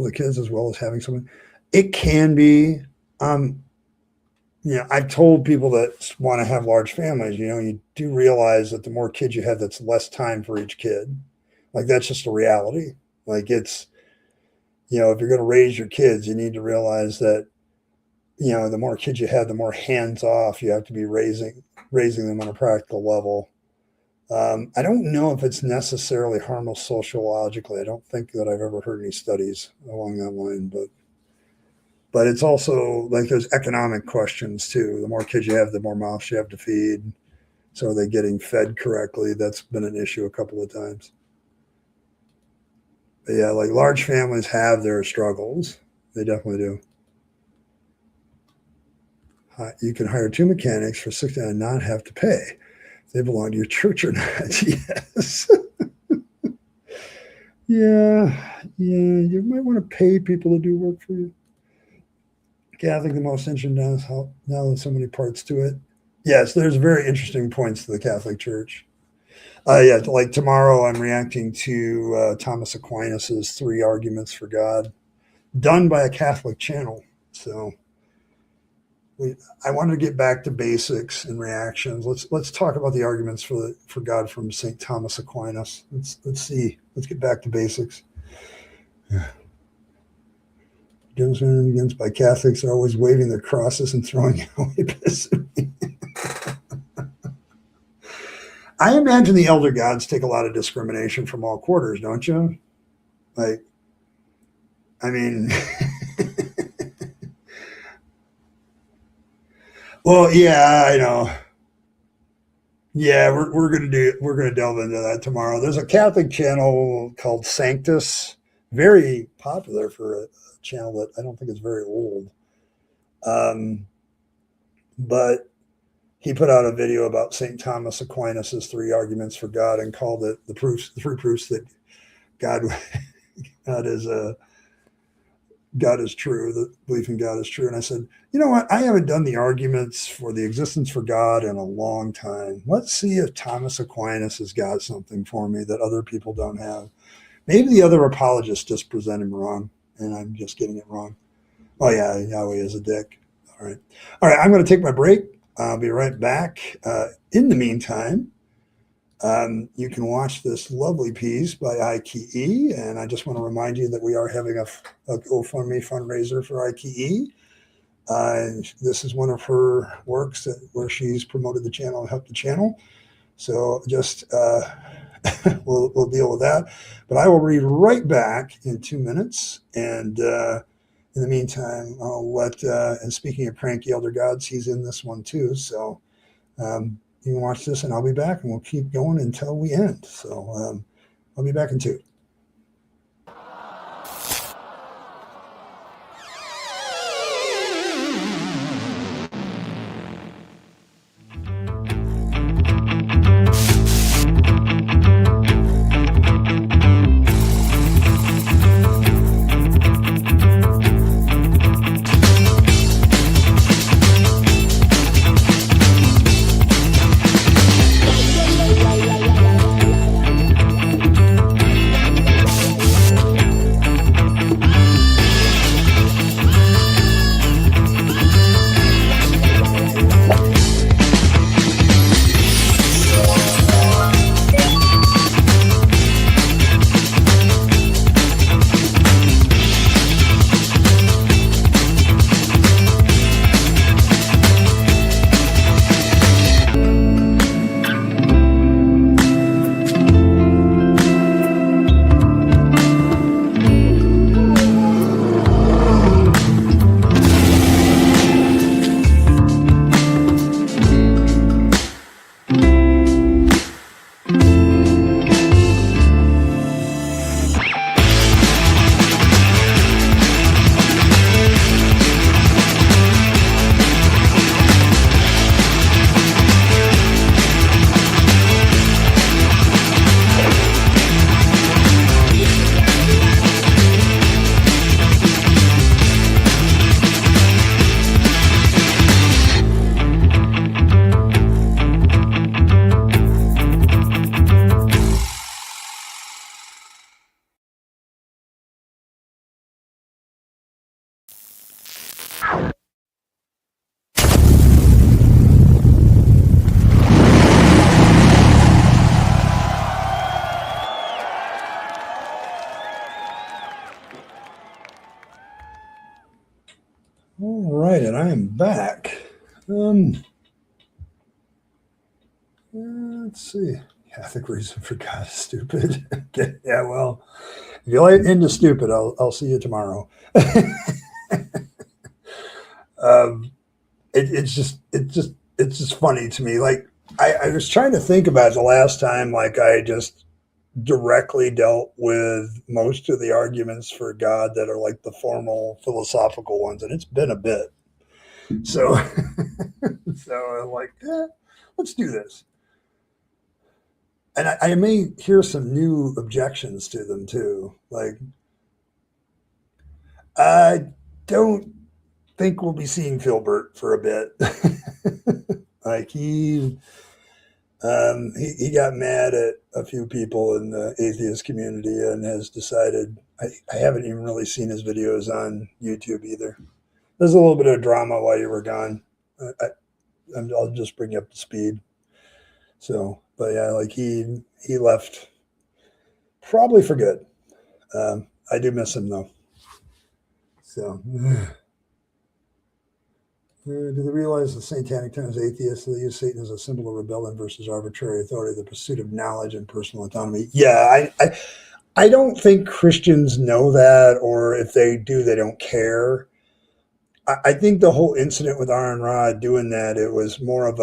to the kids as well as having someone. It can be. I've told people that want to have large families, you do realize that the more kids you have, that's less time for each kid. Like, that's just a reality. Like, it's, if you're going to raise your kids, you need to realize that, the more kids you have, the more hands off you have to be raising them on a practical level. I don't know if it's necessarily harmful sociologically. I don't think that I've ever heard any studies along that line, but it's also like there's economic questions too. The more kids you have, the more mouths you have to feed. So are they getting fed correctly? That's been an issue a couple of times. But yeah, like large families have their struggles. They definitely do. You can hire 2 mechanics for $60 and not have to pay. If they belong to your church or not. Yes. Yeah. You might want to pay people to do work for you. Yeah, I think the most interesting now is how now there's so many parts to it. Yes, there's very interesting points to the Catholic Church. Like tomorrow I'm reacting to Thomas Aquinas's 3 Arguments for God, done by a Catholic channel. So I wanted to get back to basics and reactions. Let's talk about the arguments for God from St. Thomas Aquinas. Let's get back to basics. Demonstrated against by Catholics are always waving their crosses and throwing away blasphemy. I imagine the elder gods take a lot of discrimination from all quarters, don't you? Like, I mean, well, yeah, I know. Yeah, we're gonna delve into that tomorrow. There's a Catholic channel called Sanctus, very popular for a channel that I don't think is very old. But he put out a video about St. Thomas Aquinas's 3 Arguments for God and called it the 3 proofs that God is true, the belief in God is true. And I said, you know what? I haven't done the arguments for the existence for God in a long time. Let's see if Thomas Aquinas has got something for me that other people don't have. Maybe the other apologists just present him wrong, and I'm just getting it wrong. Oh, yeah, Yahweh is a dick. All right. I'm going to take my break. I'll be right back. In the meantime, you can watch this lovely piece by IKE, and I just want to remind you that we are having a GoFundMe fundraiser for IKE. This is one of her works where she's promoted the channel and helped the channel. So just we'll deal with that. But I will be right back in 2 minutes, and in the meantime, I'll let, and speaking of Pranky Elder Gods, he's in this one too. So you can watch this and I'll be back and we'll keep going until we end. So I'll be back in 2. right, and I am back. Let's see. Catholic reason for God is stupid. Okay, yeah, well, if you're into stupid, I'll see you tomorrow. It's just funny to me. Like I was trying to think about the last time, like I just directly dealt with most of the arguments for God that are like the formal philosophical ones, and it's been a bit. So, so I'm like, let's do this. And I may hear some new objections to them too. Like, I don't think we'll be seeing Filbert for a bit. Like he got mad at a few people in the atheist community and has decided. I haven't even really seen his videos on YouTube either. There's a little bit of drama while you were gone. I'll just bring you up to speed. So, but yeah, like he left probably for good. I do miss him though. So, do they realize the satanic term is atheists? They use Satan as a symbol of rebellion versus arbitrary authority, the pursuit of knowledge and personal autonomy. Yeah, I don't think Christians know that, or if they do, they don't care. I think the whole incident with Aaron Rod doing that, it was more of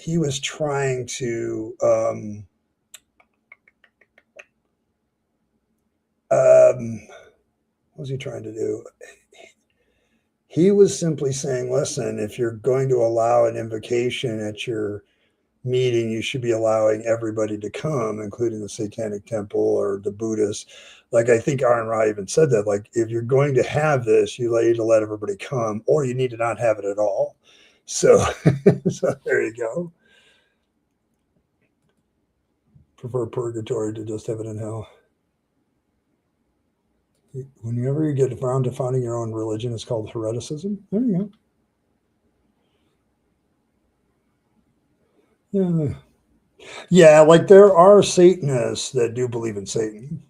he was trying to, what was he trying to do? He was simply saying, listen, if you're going to allow an invocation at your meeting, you should be allowing everybody to come, including the Satanic Temple or the Buddhists. Like, I think Aaron Ra even said that, like, if you're going to have this, you need to let everybody come, or you need to not have it at all. So, so there you go. Prefer purgatory to just heaven and hell. Whenever you get around to finding your own religion, it's called hereticism. There you go. Yeah. Yeah, like there are Satanists that do believe in Satan.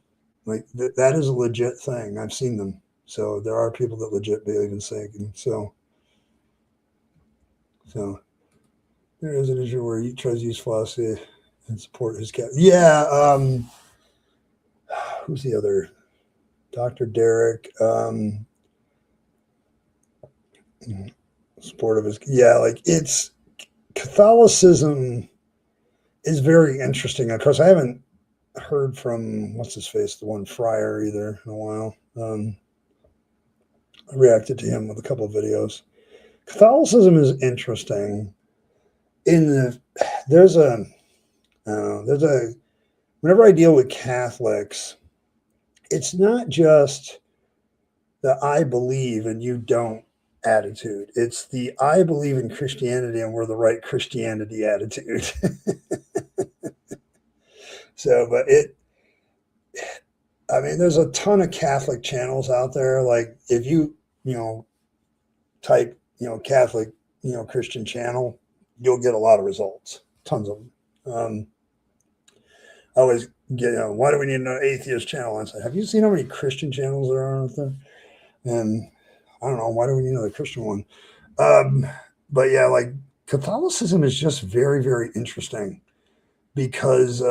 Like that is a legit thing. I've seen them. So there are people that legit believe in Satan. So there is an issue where he tries to use philosophy and support his cat. Yeah. Who's the other? Dr. Derek. Support of his. Yeah, like it's Catholicism is very interesting. Of course, I haven't heard from what's his face, the one Friar, either in a while. I reacted to him with a couple of videos. Catholicism is interesting. Whenever I deal with Catholics, it's not just the I believe and you don't attitude. It's the I believe in Christianity and we're the right Christianity attitude. So, but there's a ton of Catholic channels out there. Like if you type, Catholic, Christian channel, you'll get a lot of results, tons of them. I always get, why do we need an atheist channel? I say, have you seen how many Christian channels there are out there? And I don't know, why do we need another Christian one? But yeah, like Catholicism is just very, very interesting because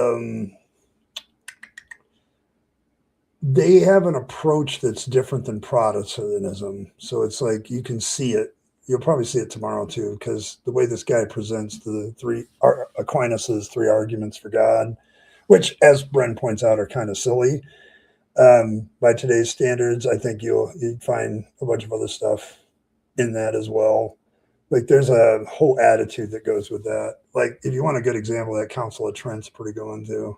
they have an approach that's different than Protestantism. So it's like you can see it. You'll probably see it tomorrow too, because the way this guy presents the Aquinas' three arguments for God, which, as Bren points out, are kind of silly. By today's standards, I think you'd find a bunch of other stuff in that as well. Like there's a whole attitude that goes with that. Like if you want a good example, that Council of Trent's pretty good one too.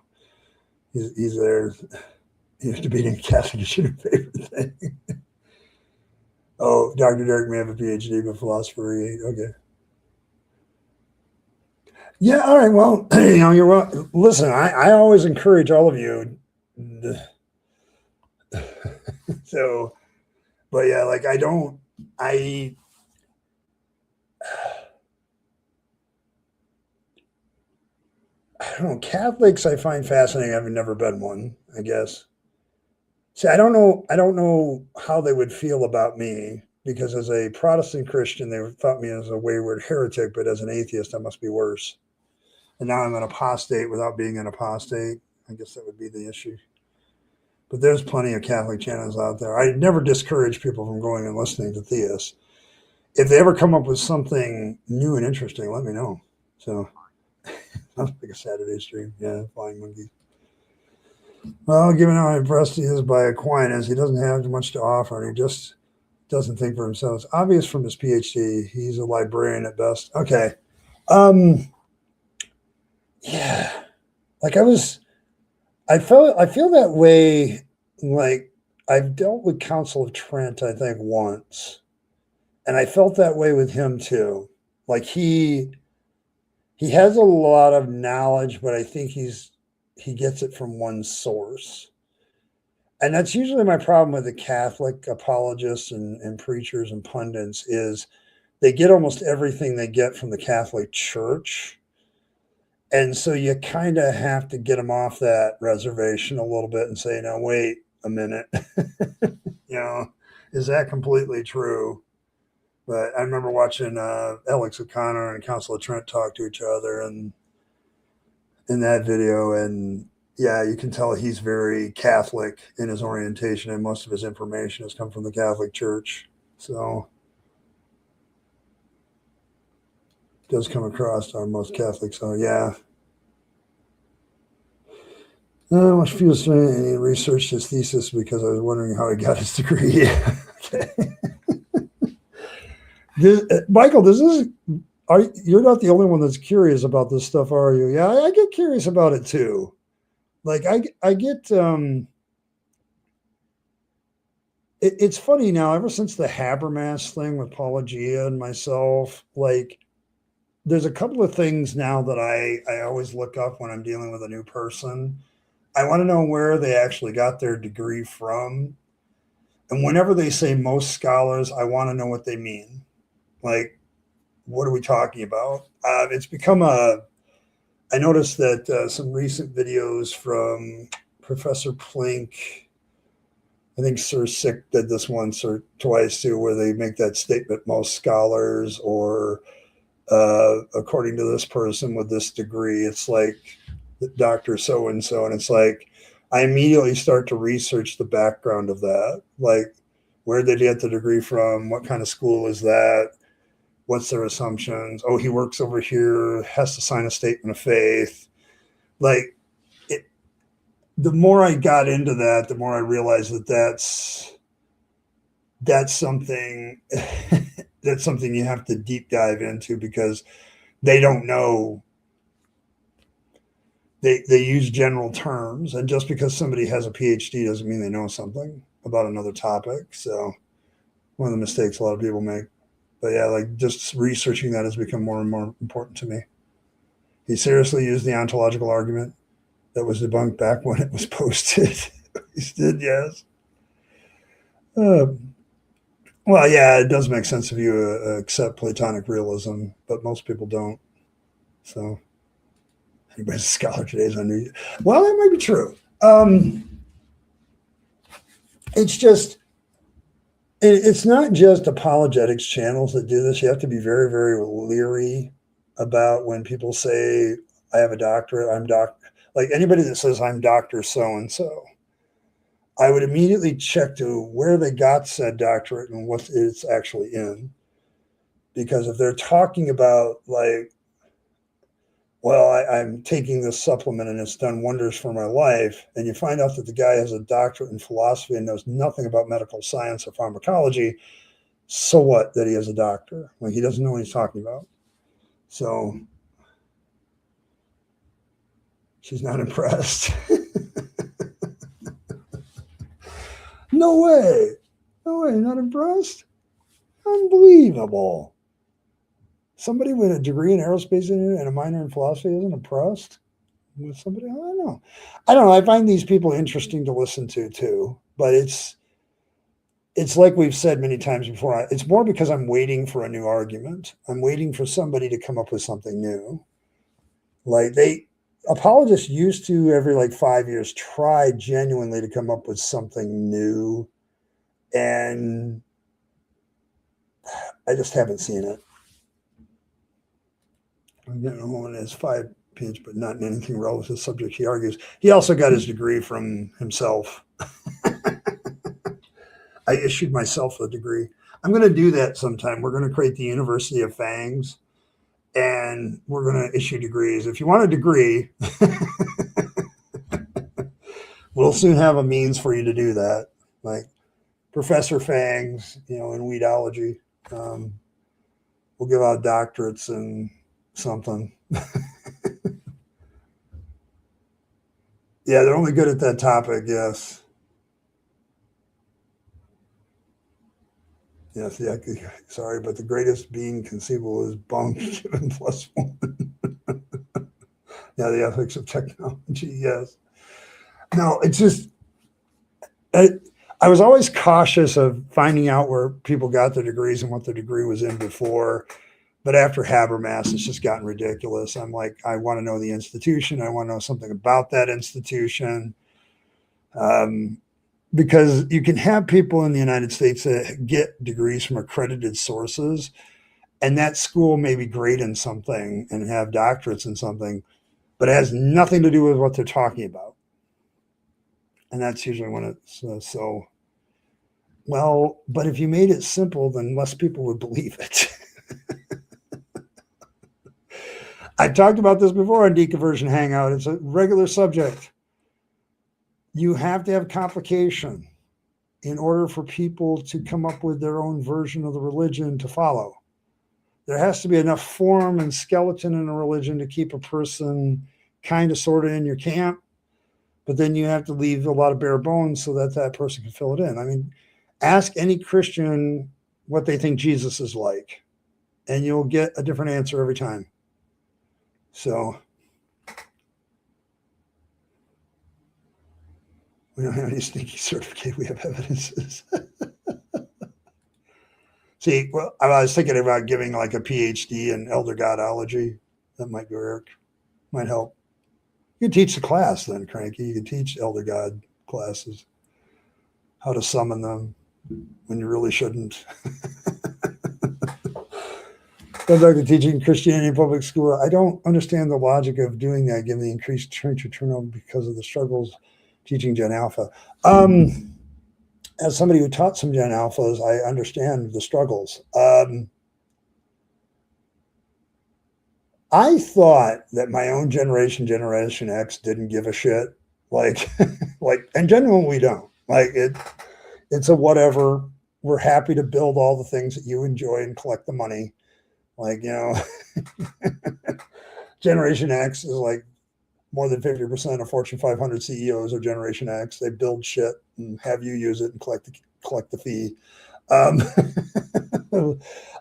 He's there. He's debating Catholic is your favorite thing. Oh, Dr. Derek may have a PhD, but philosophy. Okay. Yeah. All right. Well, you're well. Listen, I always encourage all of you. So, but yeah, like I don't know. Catholics I find fascinating. I've never been one, I guess. See, I don't know how they would feel about me. because as a Protestant Christian, they thought me as a wayward heretic, but as an atheist, I must be worse. And now I'm an apostate without being an apostate. I guess that would be the issue. But there's plenty of Catholic channels out there. I never discourage people from going and listening to theists. If they ever come up with something new and interesting, let me know. So, sounds like a Saturday stream. Yeah, flying monkeys. Well, given how impressed he is by Aquinas, he doesn't have much to offer, and he just doesn't think for himself. It's obvious from his PhD. He's a librarian at best. Okay. Yeah. Like I feel that way. Like I've dealt with Council of Trent, I think, once. And I felt that way with him too. Like he has a lot of knowledge, but I think he gets it from one source. And that's usually my problem with the Catholic apologists and preachers and pundits is they get almost everything they get from the Catholic Church. And so you kind of have to get them off that reservation a little bit and say, no, wait a minute. Is that completely true? But I remember watching Alex O'Connor and Council of Trent talk to each other and in that video. And yeah, you can tell he's very Catholic in his orientation, and most of his information has come from the Catholic Church. So it does come across on most Catholics. So yeah. Much feels strange, and he researched his thesis because I was wondering how he got his degree. Okay. Michael, you're not the only one that's curious about this stuff, are you? Yeah, I get curious about it too. Like I get, it's funny now, ever since the Habermas thing with Paula Gia and myself, like there's a couple of things now that I always look up when I'm dealing with a new person. I want to know where they actually got their degree from. And whenever they say most scholars, I want to know what they mean. Like, what are we talking about? It's become I noticed that some recent videos from Professor Plink, I think Sir Sick did this once or twice too, where they make that statement, most scholars, or according to this person with this degree, it's like Dr. So-and-so. And it's like, I immediately start to research the background of that. Like, where did they get the degree from? What kind of school is that? What's their assumptions? Oh, he works over here, has to sign a statement of faith. Like, the more I got into that, the more I realized that that's something that's something you have to deep dive into, because they don't know. They use general terms, and just because somebody has a PhD doesn't mean they know something about another topic. So one of the mistakes a lot of people make. But yeah, like just researching that has become more and more important to me. He seriously used the ontological argument that was debunked back when it was posted. He did, yes. Well, yeah, it does make sense if you accept Platonic realism, but most people don't. So anybody's a scholar today is unusual. Well, that might be true. It's just, it's not just apologetics channels that do this. You have to be very, very leery about when people say, I have a doctorate, like anybody that says I'm Dr. So-and-so, I would immediately check to where they got said doctorate and what it's actually in. Because if they're talking about like, well, I'm taking this supplement and it's done wonders for my life, and you find out that the guy has a doctorate in philosophy and knows nothing about medical science or pharmacology, so what that he has a doctor? Like, he doesn't know what he's talking about. So she's not impressed. No way, not impressed? Unbelievable. Somebody with a degree in aerospace engineering and a minor in philosophy isn't impressed with somebody? I don't know. I find these people interesting to listen to too, but it's like we've said many times before. It's more because I'm waiting for a new argument. I'm waiting for somebody to come up with something new. Like apologists used to every like 5 years try genuinely to come up with something new, and I just haven't seen it. I'm getting a woman is 5 page, but not in anything relevant to the subject he argues. He also got his degree from himself. I issued myself a degree. I'm going to do that sometime. We're going to create the University of Fangs, and we're going to issue degrees. If you want a degree, we'll soon have a means for you to do that. Like Professor Fangs, in weedology. We'll give out doctorates and something. Yeah, they're only good at that topic, yes. Yes, yeah, sorry, but the greatest being conceivable is bunk given plus one. Yeah, the ethics of technology, yes. No, it's just, I was always cautious of finding out where people got their degrees and what their degree was in before. But after Habermas, it's just gotten ridiculous. I'm like, I want to know the institution. I want to know something about that institution. Because you can have people in the United States that get degrees from accredited sources, and that school may be great in something and have doctorates in something, but it has nothing to do with what they're talking about. And that's usually when it's so, well, but if you made it simple, then less people would believe it. I've talked about this before on Deconversion Hangout. It's a regular subject. You have to have complication in order for people to come up with their own version of the religion to follow. There has to be enough form and skeleton in a religion to keep a person kind of sort of in your camp, but then you have to leave a lot of bare bones so that that person can fill it in. I mean, ask any Christian what they think Jesus is like, and you'll get a different answer every time. So we don't have any sneaky certificate. We have evidences. See, well, I was thinking about giving like a PhD in elder godology. That might work. Might help. You can teach the class then, Cranky. You can teach elder god classes. How to summon them when you really shouldn't. Goes back to teaching Christianity in public school. I don't understand the logic of doing that, given the increased church turnover because of the struggles teaching Gen Alpha. As somebody who taught some Gen Alphas, I understand the struggles. I thought that my own generation, Generation X, didn't give a shit. Like, and genuinely we don't. Like it's a whatever. We're happy to build all the things that you enjoy and collect the money. Like, Generation X is like more than 50% of Fortune 500 CEOs are Generation X. They build shit and have you use it and collect the fee. And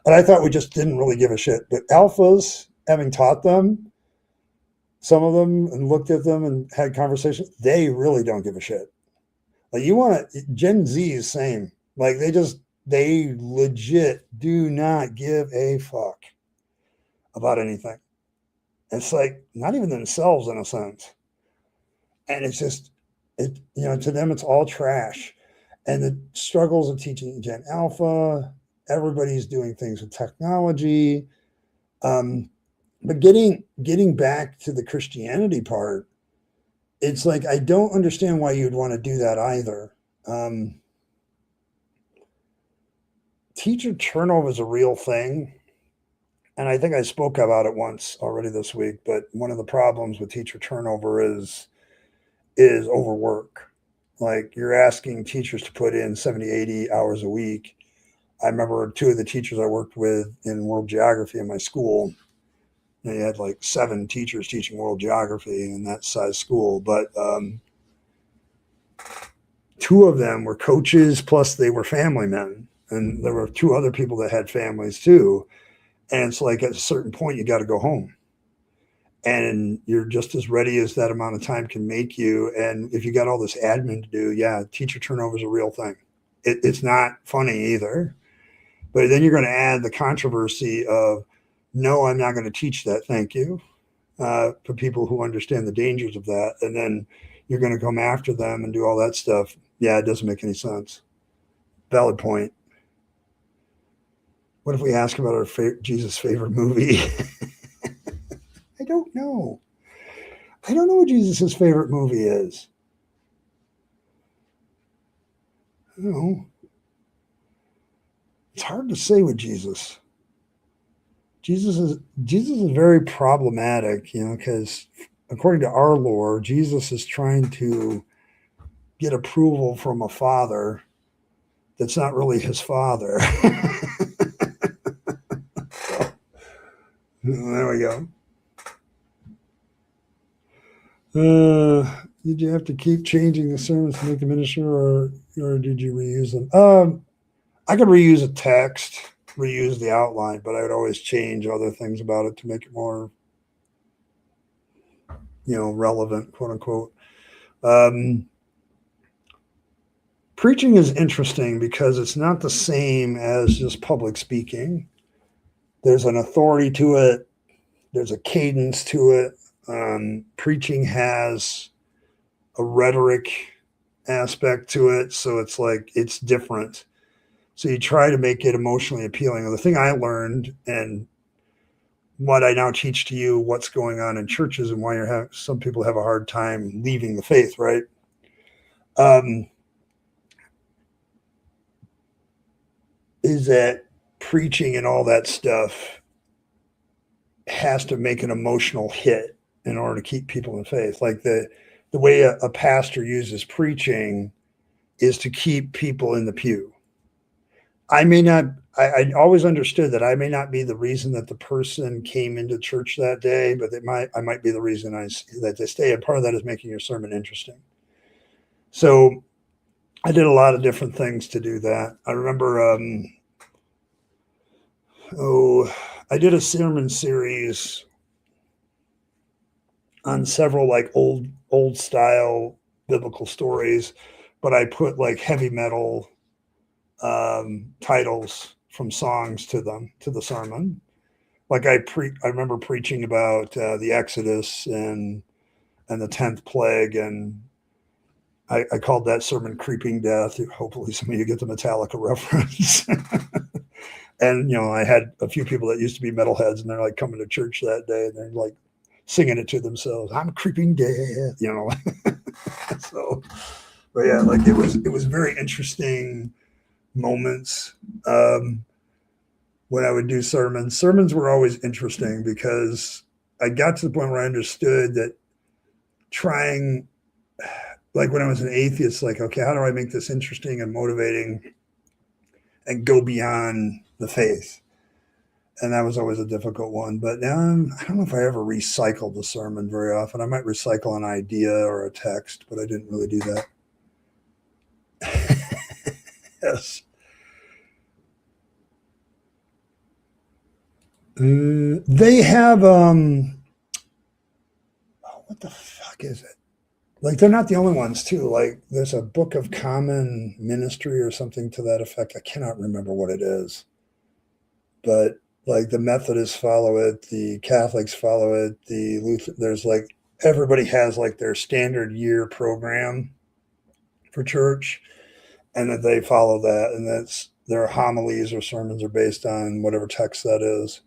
I thought we just didn't really give a shit. But alphas, having taught them, some of them, and looked at them and had conversations, they really don't give a shit. Like Gen Z is same. Like they legit do not give a fuck about anything. It's like not even themselves in a sense. And it's just, to them, it's all trash. And the struggles of teaching Gen Alpha, everybody's doing things with technology. But getting back to the Christianity part, it's like, I don't understand why you'd want to do that either. Teacher turnover is a real thing. And I think I spoke about it once already this week, but one of the problems with teacher turnover is overwork. Like you're asking teachers to put in 70, 80 hours a week. I remember two of the teachers I worked with in world geography in my school. They had like 7 teachers teaching world geography in that size school, but 2 of them were coaches, plus they were family men. And there were 2 other people that had families too. And it's like at a certain point, you got to go home. And you're just as ready as that amount of time can make you. And if you got all this admin to do, yeah, teacher turnover is a real thing. It's not funny either. But then you're going to add the controversy of, no, I'm not going to teach that. Thank you. For people who understand the dangers of that. And then you're going to come after them and do all that stuff. Yeah, it doesn't make any sense. Valid point. What if we ask about our Jesus' favorite movie? I don't know. I don't know what Jesus' favorite movie is. I don't know. It's hard to say with Jesus. Jesus is very problematic, because according to our lore, Jesus is trying to get approval from a father that's not really his father. There we go. Did you have to keep changing the sermons to make them minister, or did you reuse them? I could reuse a text, reuse the outline, but I would always change other things about it to make it more, relevant, quote unquote. Preaching is interesting because it's not the same as just public speaking. There's an authority to it. There's a cadence to it. Preaching has a rhetoric aspect to it. So it's like, it's different. So you try to make it emotionally appealing. The thing I learned, and what I now teach to you, what's going on in churches and why some people have a hard time leaving the faith, right? Is that preaching and all that stuff has to make an emotional hit in order to keep people in faith. Like the way a pastor uses preaching is to keep people in the pew. I always understood that I may not be the reason that the person came into church that day, but I might be the reason that they stay. And part of that is making your sermon interesting. So I did a lot of different things to do that. I remember, I did a sermon series on several like old style biblical stories, but I put like heavy metal titles from songs to the sermon. Like I remember preaching about the Exodus and the 10th plague, and I called that sermon "Creeping Death." Hopefully, some of you get the Metallica reference. And I had a few people that used to be metalheads, and they're like coming to church that day, and they're like singing it to themselves. I'm creeping death, So, but yeah, like it was very interesting moments when I would do sermons. Sermons were always interesting because I got to the point where I understood that trying, like when I was an atheist, like, okay, how do I make this interesting and motivating and go beyond the faith? And that was always a difficult one. But now I don't know if I ever recycled the sermon very often. I might recycle an idea or a text, but I didn't really do that. Yes. They have what the fuck is it? Like they're not the only ones too. Like there's a Book of Common Ministry or something to that effect. I cannot remember what it is, but like the Methodists follow it, the Catholics follow it, the Lutheran. There's like everybody has like their standard year program for church, and that they follow that, and that's their homilies or sermons are based on whatever text that is.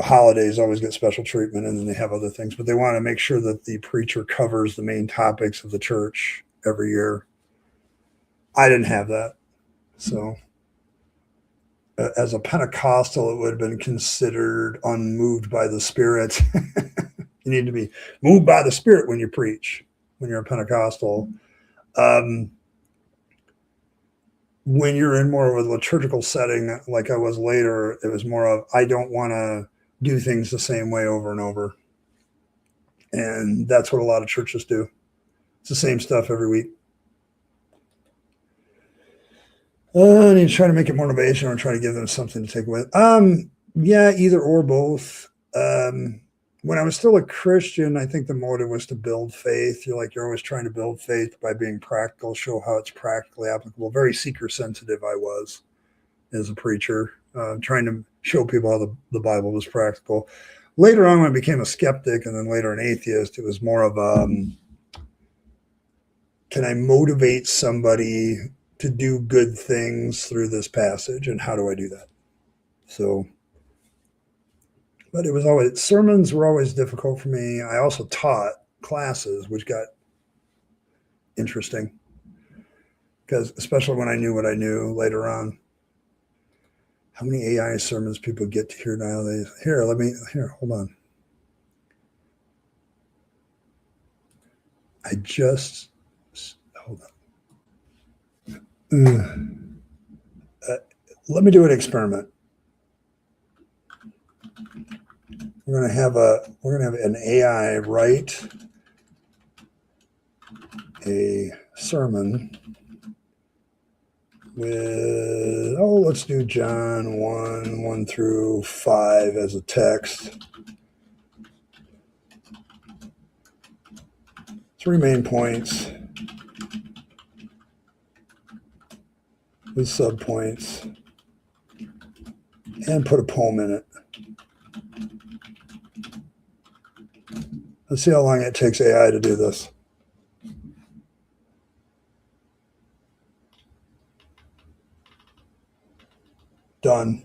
Holidays always get special treatment, and then they have other things, but they want to make sure that the preacher covers the main topics of the church every year. I didn't have that. So as a Pentecostal, it would have been considered unmoved by the Spirit. You need to be moved by the Spirit when you preach, when you're a Pentecostal. When you're in more of a liturgical setting, like I was later, it was more of, I don't want to do things the same way over and over. And that's what a lot of churches do. It's the same stuff every week. And you try to make it motivation or try to give them something to take away. Yeah, either or both. When I was still a Christian, I think the motive was to build faith. You're always trying to build faith by being practical, show how it's practically applicable. Very seeker sensitive I was as a preacher, trying to show people how the Bible was practical. Later on, when I became a skeptic and then later an atheist, it was more of can I motivate somebody to do good things through this passage, and how do I do that? So, but it was always, sermons were always difficult for me. I also taught classes, which got interesting because, especially when I knew what I knew later on. How many AI sermons people get to hear nowadays? Here, hold on. Hold on. Let me do an experiment. We're gonna have an AI write a sermon with, let's do John 1 through 5 as a text. 3 main points with subpoints, and put a poem in it. Let's see how long it takes AI to do this. Done.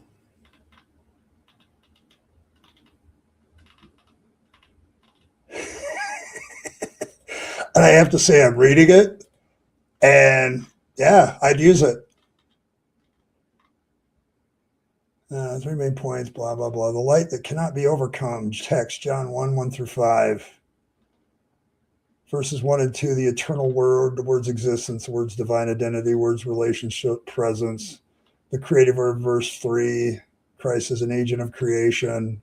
And I have to say, I'm reading it, and yeah, I'd use it. 3 main points, blah, blah, blah. The light that cannot be overcome. Text, John 1 through 5. Verses 1 and 2, the eternal word, the word's existence, the word's divine identity, word's relationship, presence. The creative word, verse 3, Christ is an agent of creation.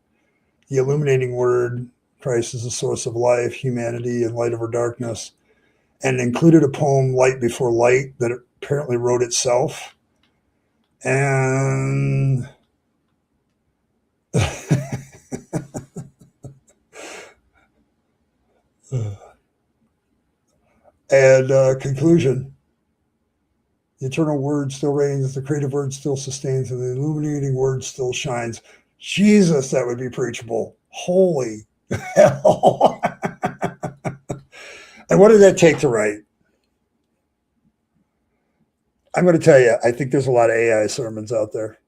The illuminating word, Christ is the source of life, humanity, and light over darkness. And included a poem, Light Before Light, that it apparently wrote itself. And conclusion. The eternal word still reigns, the creative word still sustains, and the illuminating word still shines. Jesus, that would be preachable. Holy hell. And what did that take to write? I'm going to tell you, I think there's a lot of AI sermons out there.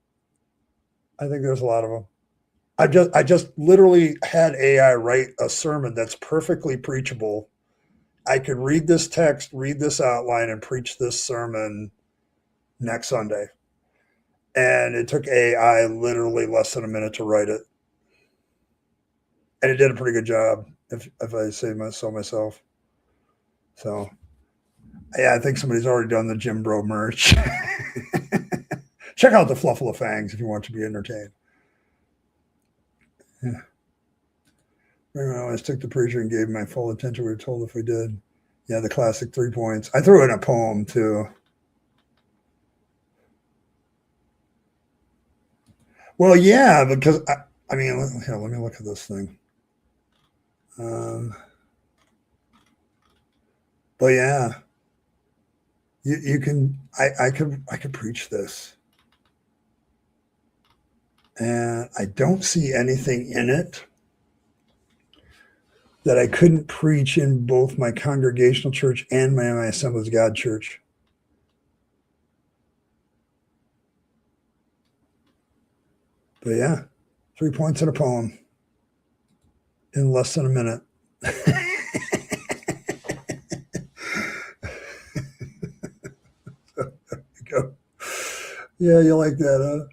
I think there's a lot of them. I just literally had AI write a sermon that's perfectly preachable. I could read this text, read this outline, and preach this sermon next Sunday. And it took AI literally less than a minute to write it. And it did a pretty good job, if I say so myself. So, yeah, I think somebody's already done the Jim Bro merch. Check out the Fluffle of Fangs if you want to be entertained. Yeah. I always took the preacher and gave him my full attention. We were told if we did. Yeah, the classic 3 points. I threw in a poem, too. Well, yeah, because, I mean, here, let me look at this thing. But yeah, you can, I could preach this. And I don't see anything in it that I couldn't preach in both my congregational church and my Assemblies of God church. But yeah, 3 points in a poem in less than a minute. So, there you go. Yeah, you like that,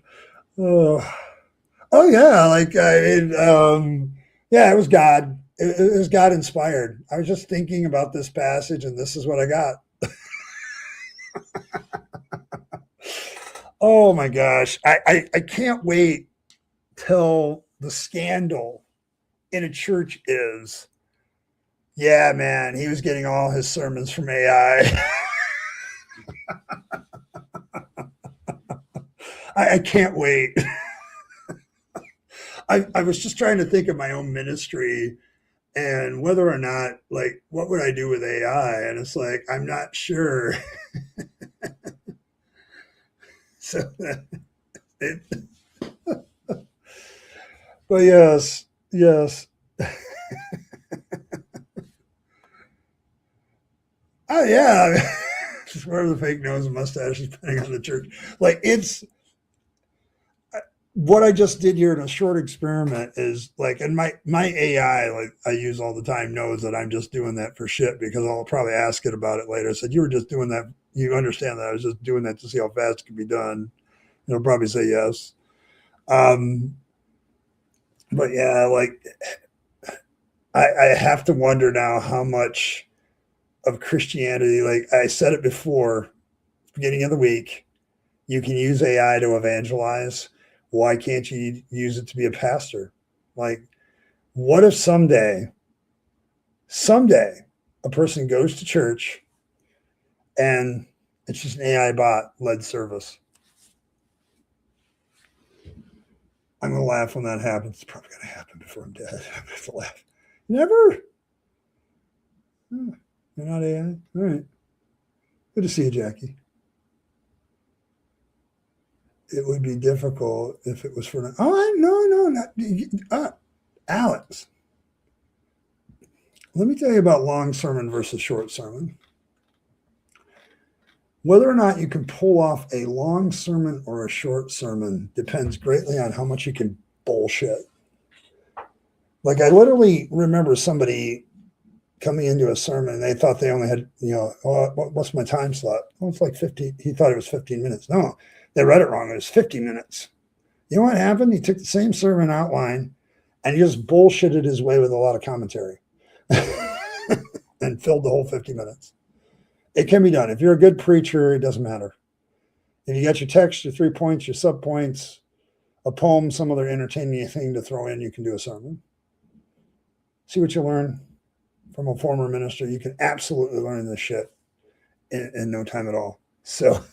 huh? Oh yeah, yeah, it was God. It was God inspired. I was just thinking about this passage, and this is what I got. Oh my gosh, I can't wait till the scandal in a church is, yeah, man, he was getting all his sermons from AI. I can't wait. I was just trying to think of my own ministry and whether or not, like, what would I do with AI? And it's like, I'm not sure. So, but yes. Oh yeah, Where the fake nose and mustache is depending on the church. Like it's what I just did here in a short experiment is like, and my AI, like I use all the time, knows that I'm just doing that for shit because I'll probably ask it about it later. I said, you were just doing that. You understand that I was just doing that to see how fast it could be done. It'll probably say yes. But yeah, like I have to wonder now how much of Christianity, like I said it before, beginning of the week, you can use AI to evangelize. Why can't you use it to be a pastor? Like, what if someday, a person goes to church and it's just an AI bot led service? I'm going to laugh when that happens. It's probably going to happen before I'm dead. I'm going to have to laugh. Never. Oh, you're not AI? All right. Good to see you, Jackie. It would be difficult if it was for... not Alex. Let me tell you about long sermon versus short sermon. Whether or not you can pull off a long sermon or a short sermon depends greatly on how much you can bullshit. Like I literally remember somebody coming into a sermon and they thought they only had, what's my time slot? Oh, it's like 15. He thought it was 15 minutes. No, they read it wrong. It was 50 minutes. You know what happened? He took the same sermon outline and he just bullshitted his way with a lot of commentary and filled the whole 50 minutes. It can be done. If you're a good preacher, it doesn't matter. If you got your text, your 3 points, your sub points, a poem, some other entertaining thing to throw in, you can do a sermon. See what you learn from a former minister. You can absolutely learn this shit in no time at all. So,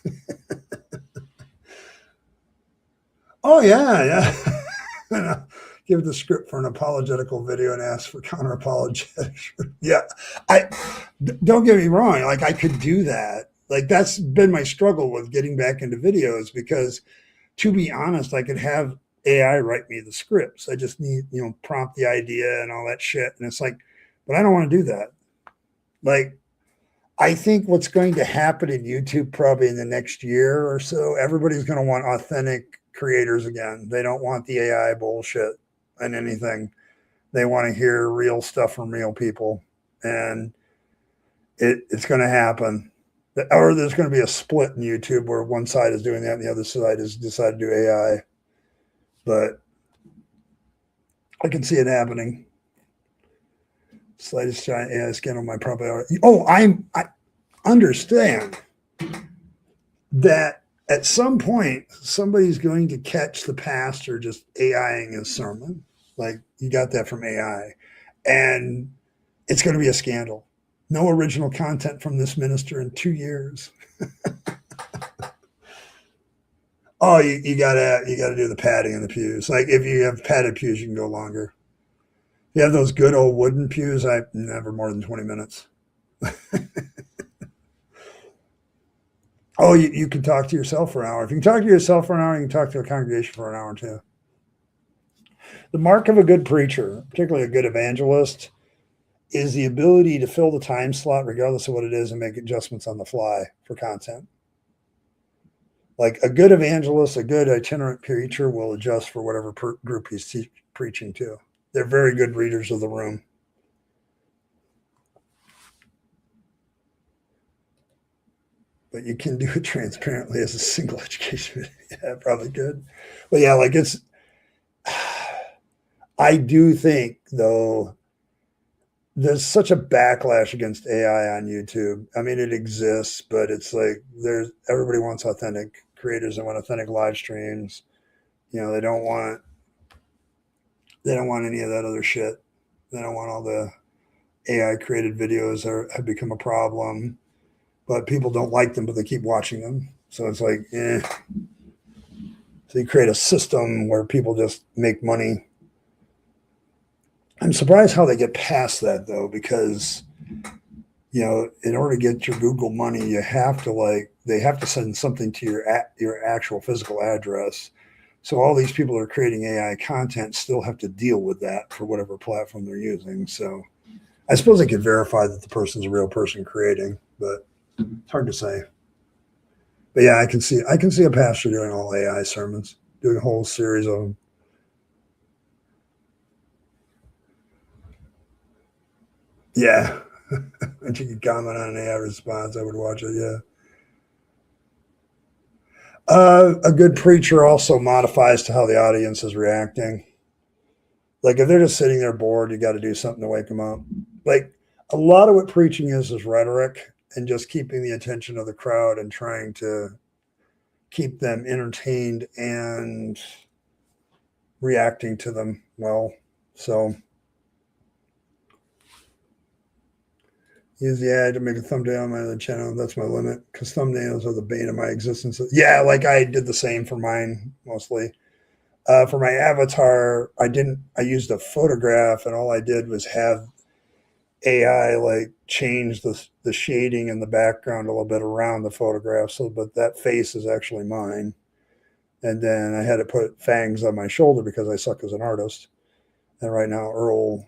oh yeah. Give the script for an apologetical video and ask for counter apologetics. Yeah, don't get me wrong. Like I could do that. Like that's been my struggle with getting back into videos because, to be honest, I could have AI write me the scripts. I just need prompt the idea and all that shit. And it's like, but I don't want to do that. Like, I think what's going to happen in YouTube probably in the next year or so, everybody's going to want authentic creators again. They don't want the AI bullshit and anything. They want to hear real stuff from real people. And it's going to happen. Or there's going to be a split in YouTube where one side is doing that and the other side has decided to do AI. But I can see it happening. Slightest giant AI scan on my property. Oh, I understand that at some point, somebody's going to catch the pastor just AIing his sermon. Like, you got that from AI. And it's going to be a scandal. No original content from this minister in 2 years. Oh, you gotta do the padding in the pews. Like, if you have padded pews, you can go longer. If you have those good old wooden pews, I never more than 20 minutes. Oh, you can talk to yourself for an hour. If you can talk to yourself for an hour, you can talk to a congregation for an hour too. The mark of a good preacher, particularly a good evangelist, is the ability to fill the time slot regardless of what it is and make adjustments on the fly for content. Like a good evangelist, a good itinerant preacher will adjust for whatever group he's preaching to. They're very good readers of the room. But you can do it transparently as a single education video. Yeah, probably good. But yeah, like I do think though, there's such a backlash against AI on YouTube. I mean, it exists, but it's like everybody wants authentic creators. They want authentic live streams. They don't want any of that other shit. They don't want all the AI created videos that have become a problem. But people don't like them, but they keep watching them. So it's like, So you create a system where people just make money. I'm surprised how they get past that, though, because, in order to get your Google money, they have to send something to your actual physical address. So all these people that are creating AI content still have to deal with that for whatever platform they're using. So I suppose they could verify that the person's a real person creating, but It's hard to say. But yeah, I can see a pastor doing all AI sermons, doing a whole series of them. Yeah. And you could comment on an AI response, I would watch it, yeah. A good preacher also modifies to how the audience is reacting. Like if they're just sitting there bored, you got to do something to wake them up. Like a lot of what preaching is rhetoric and just keeping the attention of the crowd and trying to keep them entertained and reacting to them well. So use the ad to make a thumbnail on my other channel. That's my limit because thumbnails are the bane of my existence. Yeah, like I did the same for mine mostly. For my avatar, I used a photograph and all I did was have AI like change the shading in the background a little bit around the photograph. So, but that face is actually mine. And then I had to put Fangs on my shoulder because I suck as an artist. And right now, Earl,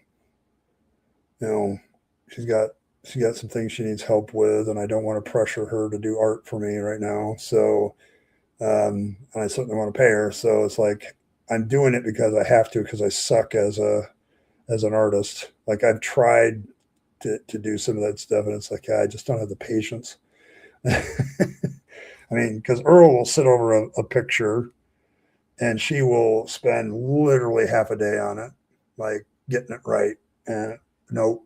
she's got some things she needs help with, and I don't want to pressure her to do art for me right now. So, and I certainly want to pay her. So it's like I'm doing it because I have to because I suck as an artist. Like I've tried to do some of that stuff, and it's like I just don't have the patience. I mean, because Earl will sit over a picture, and she will spend literally half a day on it, like getting it right, and nope.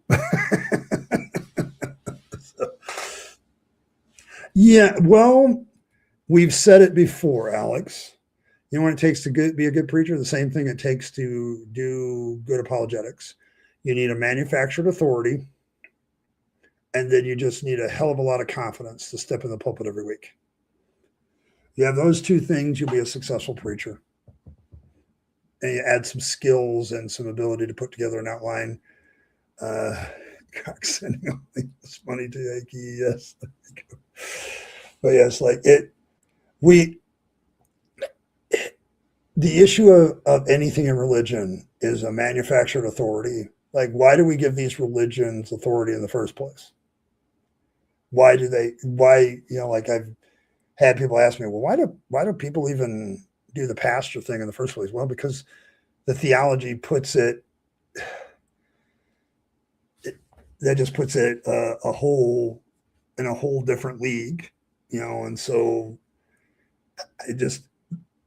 So, yeah, well, we've said it before, Alex. You know what it takes to be a good preacher? The same thing it takes to do good apologetics. You need a manufactured authority, and then you just need a hell of a lot of confidence to step in the pulpit every week. You have those two things, you'll be a successful preacher. And you add some skills and some ability to put together an outline. Sending this money to Yankee, yes. But yes, like the issue of anything in religion is a manufactured authority. Like, why do we give these religions authority in the first place? Why, like I've had people ask me, well, why do people even do the pastor thing in the first place? Well, because the theology puts it that just puts it in a whole different league, and so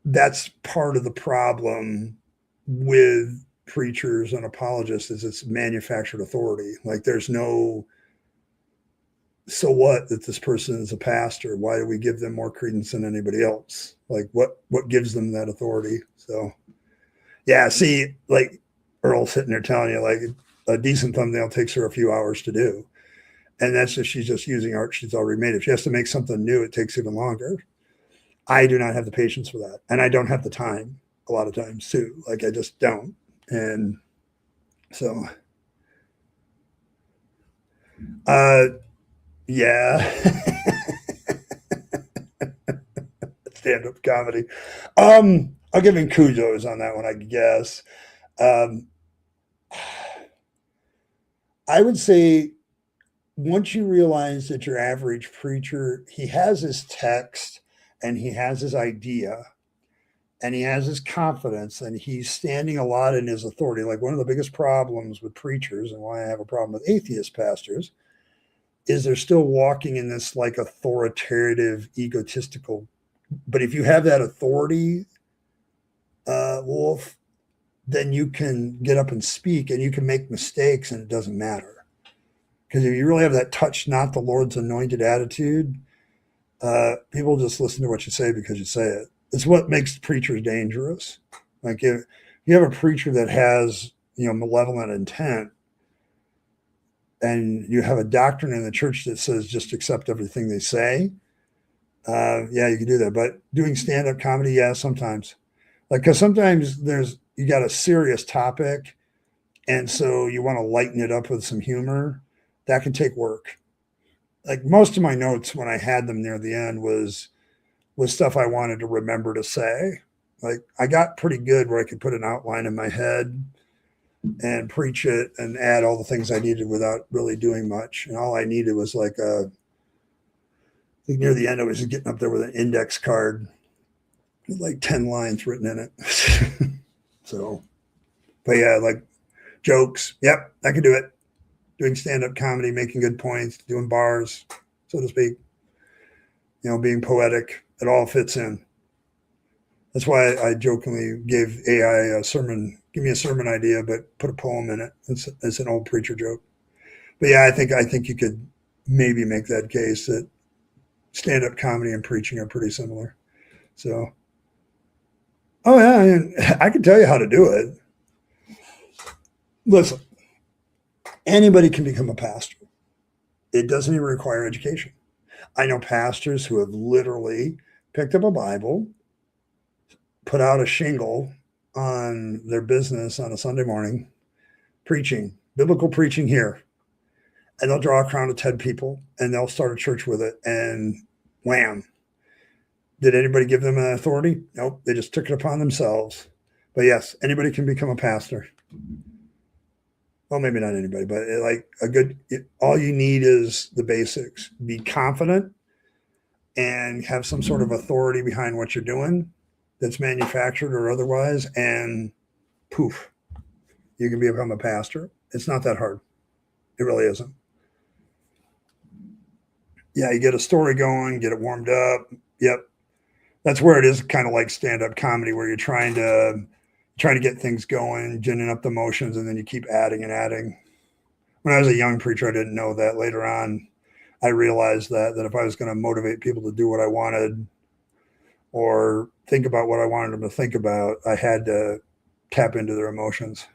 that's part of the problem with preachers and apologists is it's manufactured authority. Like there's no, so what that this person is a pastor? Why do we give them more credence than anybody else? Like what gives them that authority? So yeah, see, like Earl sitting there telling you like a decent thumbnail takes her a few hours to do. And that's if she's just using art she's already made. If she has to make something new, it takes even longer. I do not have the patience for that. And I don't have the time a lot of times too. Like I just don't. And so, yeah. Stand-up comedy. I'll give him kudos on that one, I guess. I would say once you realize that your average preacher, he has his text and he has his idea and he has his confidence and he's standing a lot in his authority. Like one of the biggest problems with preachers and why I have a problem with atheist pastors is they're still walking in this like authoritative, egotistical. But if you have that authority, Wolf, then you can get up and speak and you can make mistakes and it doesn't matter. Because if you really have that touch, not the Lord's anointed attitude, people just listen to what you say because you say it. It's what makes preachers dangerous. Like if you have a preacher that has, malevolent intent and you have a doctrine in the church that says just accept everything they say, yeah, you can do that. But doing stand-up comedy, yeah, sometimes. Like, because sometimes you got a serious topic, and so you want to lighten it up with some humor. That can take work. Like most of my notes when I had them near the end was stuff I wanted to remember to say. Like I got pretty good where I could put an outline in my head and preach it and add all the things I needed without really doing much. And all I needed was like think near the end, I was just getting up there with an index card with like 10 lines written in it. So, but yeah, like jokes. Yep, I can do it. Doing stand-up comedy, making good points, doing bars, so to speak. Being poetic. It all fits in. That's why I jokingly gave AI a sermon. Give me a sermon idea, but put a poem in it. It's an old preacher joke. But yeah, I think you could maybe make that case that stand-up comedy and preaching are pretty similar. So, oh yeah, I can tell you how to do it. Listen, anybody can become a pastor. It doesn't even require education. I know pastors who have literally picked up a Bible, put out a shingle on their business on a Sunday morning, preaching, biblical preaching here. And they'll draw a crowd of 10 people and they'll start a church with it. And wham. Did anybody give them an authority? Nope. They just took it upon themselves. But yes, anybody can become a pastor. Well, maybe not anybody, but all you need is the basics. Be confident and have some sort of authority behind what you're doing that's manufactured or otherwise. And poof, you can become a pastor. It's not that hard. It really isn't. Yeah, you get a story going, get it warmed up. Yep. That's where it is kind of like stand-up comedy, where you're trying to get things going, ginning up the emotions, and then you keep adding and adding. When I was a young preacher, I didn't know that. Later on, I realized that if I was going to motivate people to do what I wanted or think about what I wanted them to think about, I had to tap into their emotions.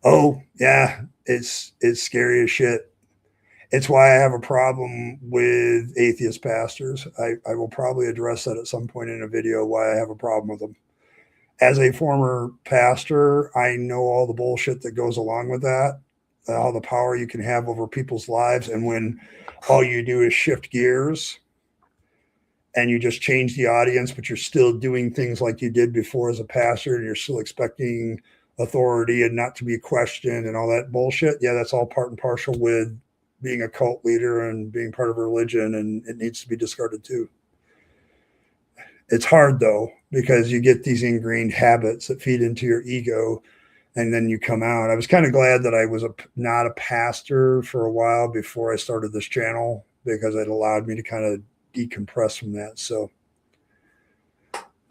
Oh, yeah, it's scary as shit. It's why I have a problem with atheist pastors. I will probably address that at some point in a video, why I have a problem with them. As a former pastor, I know all the bullshit that goes along with that, all the power you can have over people's lives. And when all you do is shift gears and you just change the audience, but you're still doing things like you did before as a pastor, and you're still expecting authority and not to be questioned and all that bullshit. Yeah, that's all part and parcel with being a cult leader and being part of a religion, and it needs to be discarded too. It's hard though, because you get these ingrained habits that feed into your ego, and then you come out. I was kind of glad that I was not a pastor for a while before I started this channel, because it allowed me to kind of decompress from that. So,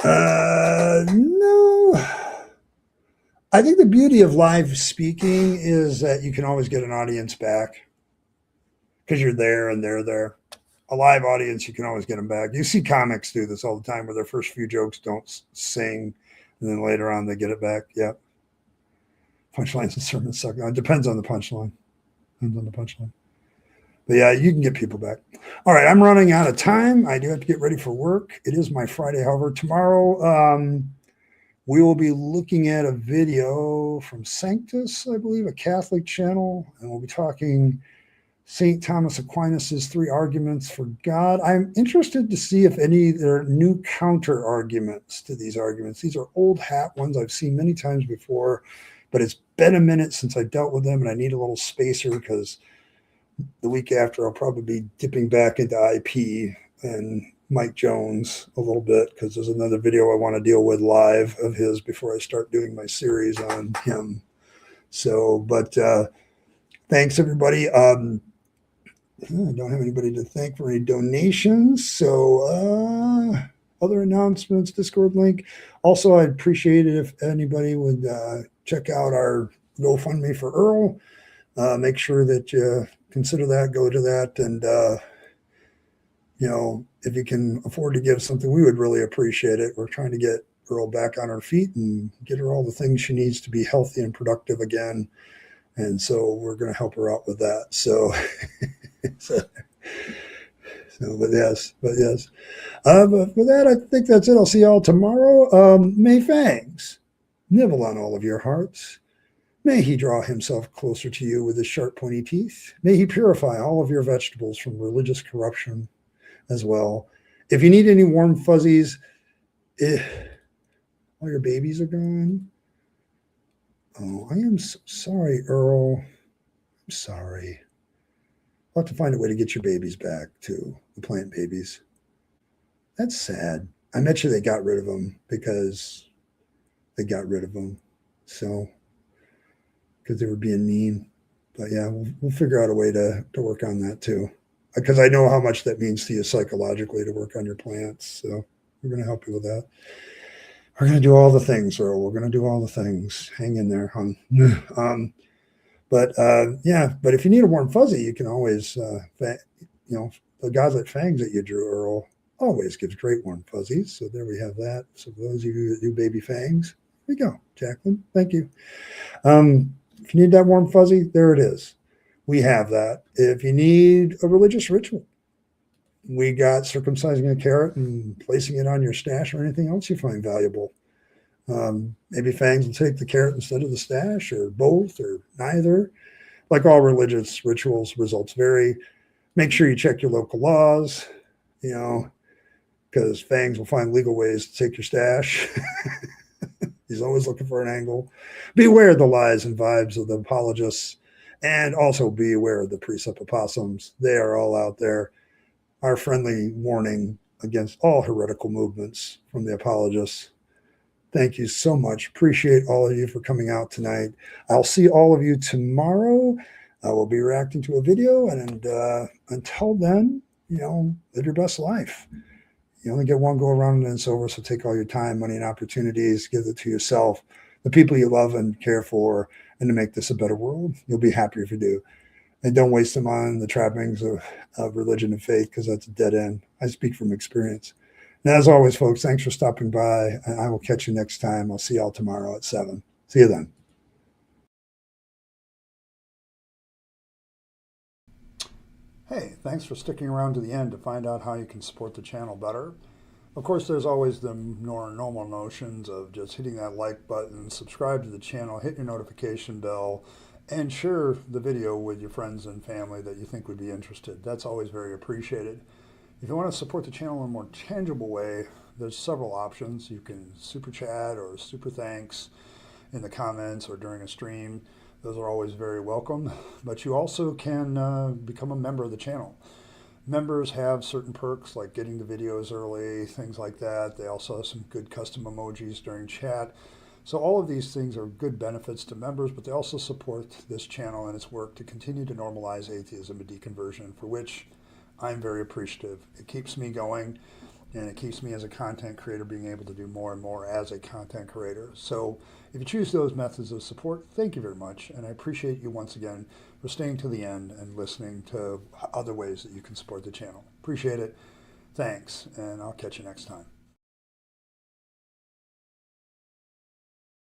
no. I think the beauty of live speaking is that you can always get an audience back because you're there and they're there. A live audience, you can always get them back. You see comics do this all the time, where their first few jokes don't sing, and then later on they get it back. Yep. Punchlines and sermons suck. It depends on the punchline. But yeah, you can get people back. All right, I'm running out of time. I do have to get ready for work. It is my Friday. However, tomorrow we will be looking at a video from Sanctus, I believe, a Catholic channel, and we'll be talking St. Thomas Aquinas' 3 arguments for God. I'm interested to see if there are new counter arguments to these arguments. These are old hat ones I've seen many times before, but it's been a minute since I dealt with them, and I need a little spacer because the week after I'll probably be dipping back into IP and Mike Jones a little bit, because there's another video I want to deal with live of his before I start doing my series on him. So, but thanks everybody. I don't have anybody to thank for any donations. So other announcements, Discord link. Also, I'd appreciate it if anybody would check out our GoFundMe for Earl. Make sure that you consider that, go to that. And, if you can afford to give something, we would really appreciate it. We're trying to get Earl back on her feet and get her all the things she needs to be healthy and productive again. And so we're going to help her out with that. So, but yes. But for that, I think that's it. I'll see y'all tomorrow. May Fangs nibble on all of your hearts. May he draw himself closer to you with his sharp, pointy teeth. May he purify all of your vegetables from religious corruption as well. If you need any warm fuzzies, all your babies are gone. Oh, I am so sorry, Earl. I'm sorry. We'll have to find a way to get your babies back too, the plant babies. That's sad. I bet you they got rid of them because they got rid of them. So, because they were being mean. But yeah, we'll figure out a way to work on that too. Because I know how much that means to you psychologically to work on your plants. So we're going to help you with that. We're going to do all the things, Earl. We're going to do all the things. Hang in there, hon. But if you need a warm fuzzy, you can always, the Goslet Fangs that you drew, Earl, always gives great warm fuzzies. So there we have that. So for those of you that do baby fangs, there you go, Jacqueline. Thank you. If you need that warm fuzzy, there it is. We have that. If you need a religious ritual, we got circumcising a carrot and placing it on your stash or anything else you find valuable. Maybe Fangs will take the carrot instead of the stash, or both, or neither. Like all religious rituals, results vary. Make sure you check your local laws, because Fangs will find legal ways to take your stash. He's always looking for an angle. Be aware of the lies and vibes of the apologists, and also be aware of the precept opossums. They are all out there. Our friendly warning against all heretical movements from the apologists. Thank you so much. Appreciate all of you for coming out tonight. I'll see all of you tomorrow. I will be reacting to a video, and until then, live your best life. You only get one go around and it's over, so take all your time, money, and opportunities, give it to yourself, the people you love and care for, and to make this a better world. You'll be happier if you do. And don't waste them on the trappings of religion and faith, because that's a dead end. I speak from experience. And as always, folks, thanks for stopping by. And I will catch you next time. I'll see y'all tomorrow at 7. See you then. Hey, thanks for sticking around to the end to find out how you can support the channel better. Of course, there's always the more normal notions of just hitting that like button, subscribe to the channel, hit your notification bell, and share the video with your friends and family that you think would be interested. That's always very appreciated. If you want to support the channel in a more tangible way, there's several options. You can super chat or super thanks in the comments or during a stream. Those are always very welcome. But you also can become a member of the channel. Members have certain perks like getting the videos early, things like that. They also have some good custom emojis during chat. So all of these things are good benefits to members, but they also support this channel and its work to continue to normalize atheism and deconversion, for which I'm very appreciative. It keeps me going, and it keeps me as a content creator being able to do more and more as a content creator. So if you choose those methods of support, thank you very much. And I appreciate you once again for staying to the end and listening to other ways that you can support the channel. Appreciate it. Thanks, and I'll catch you next time.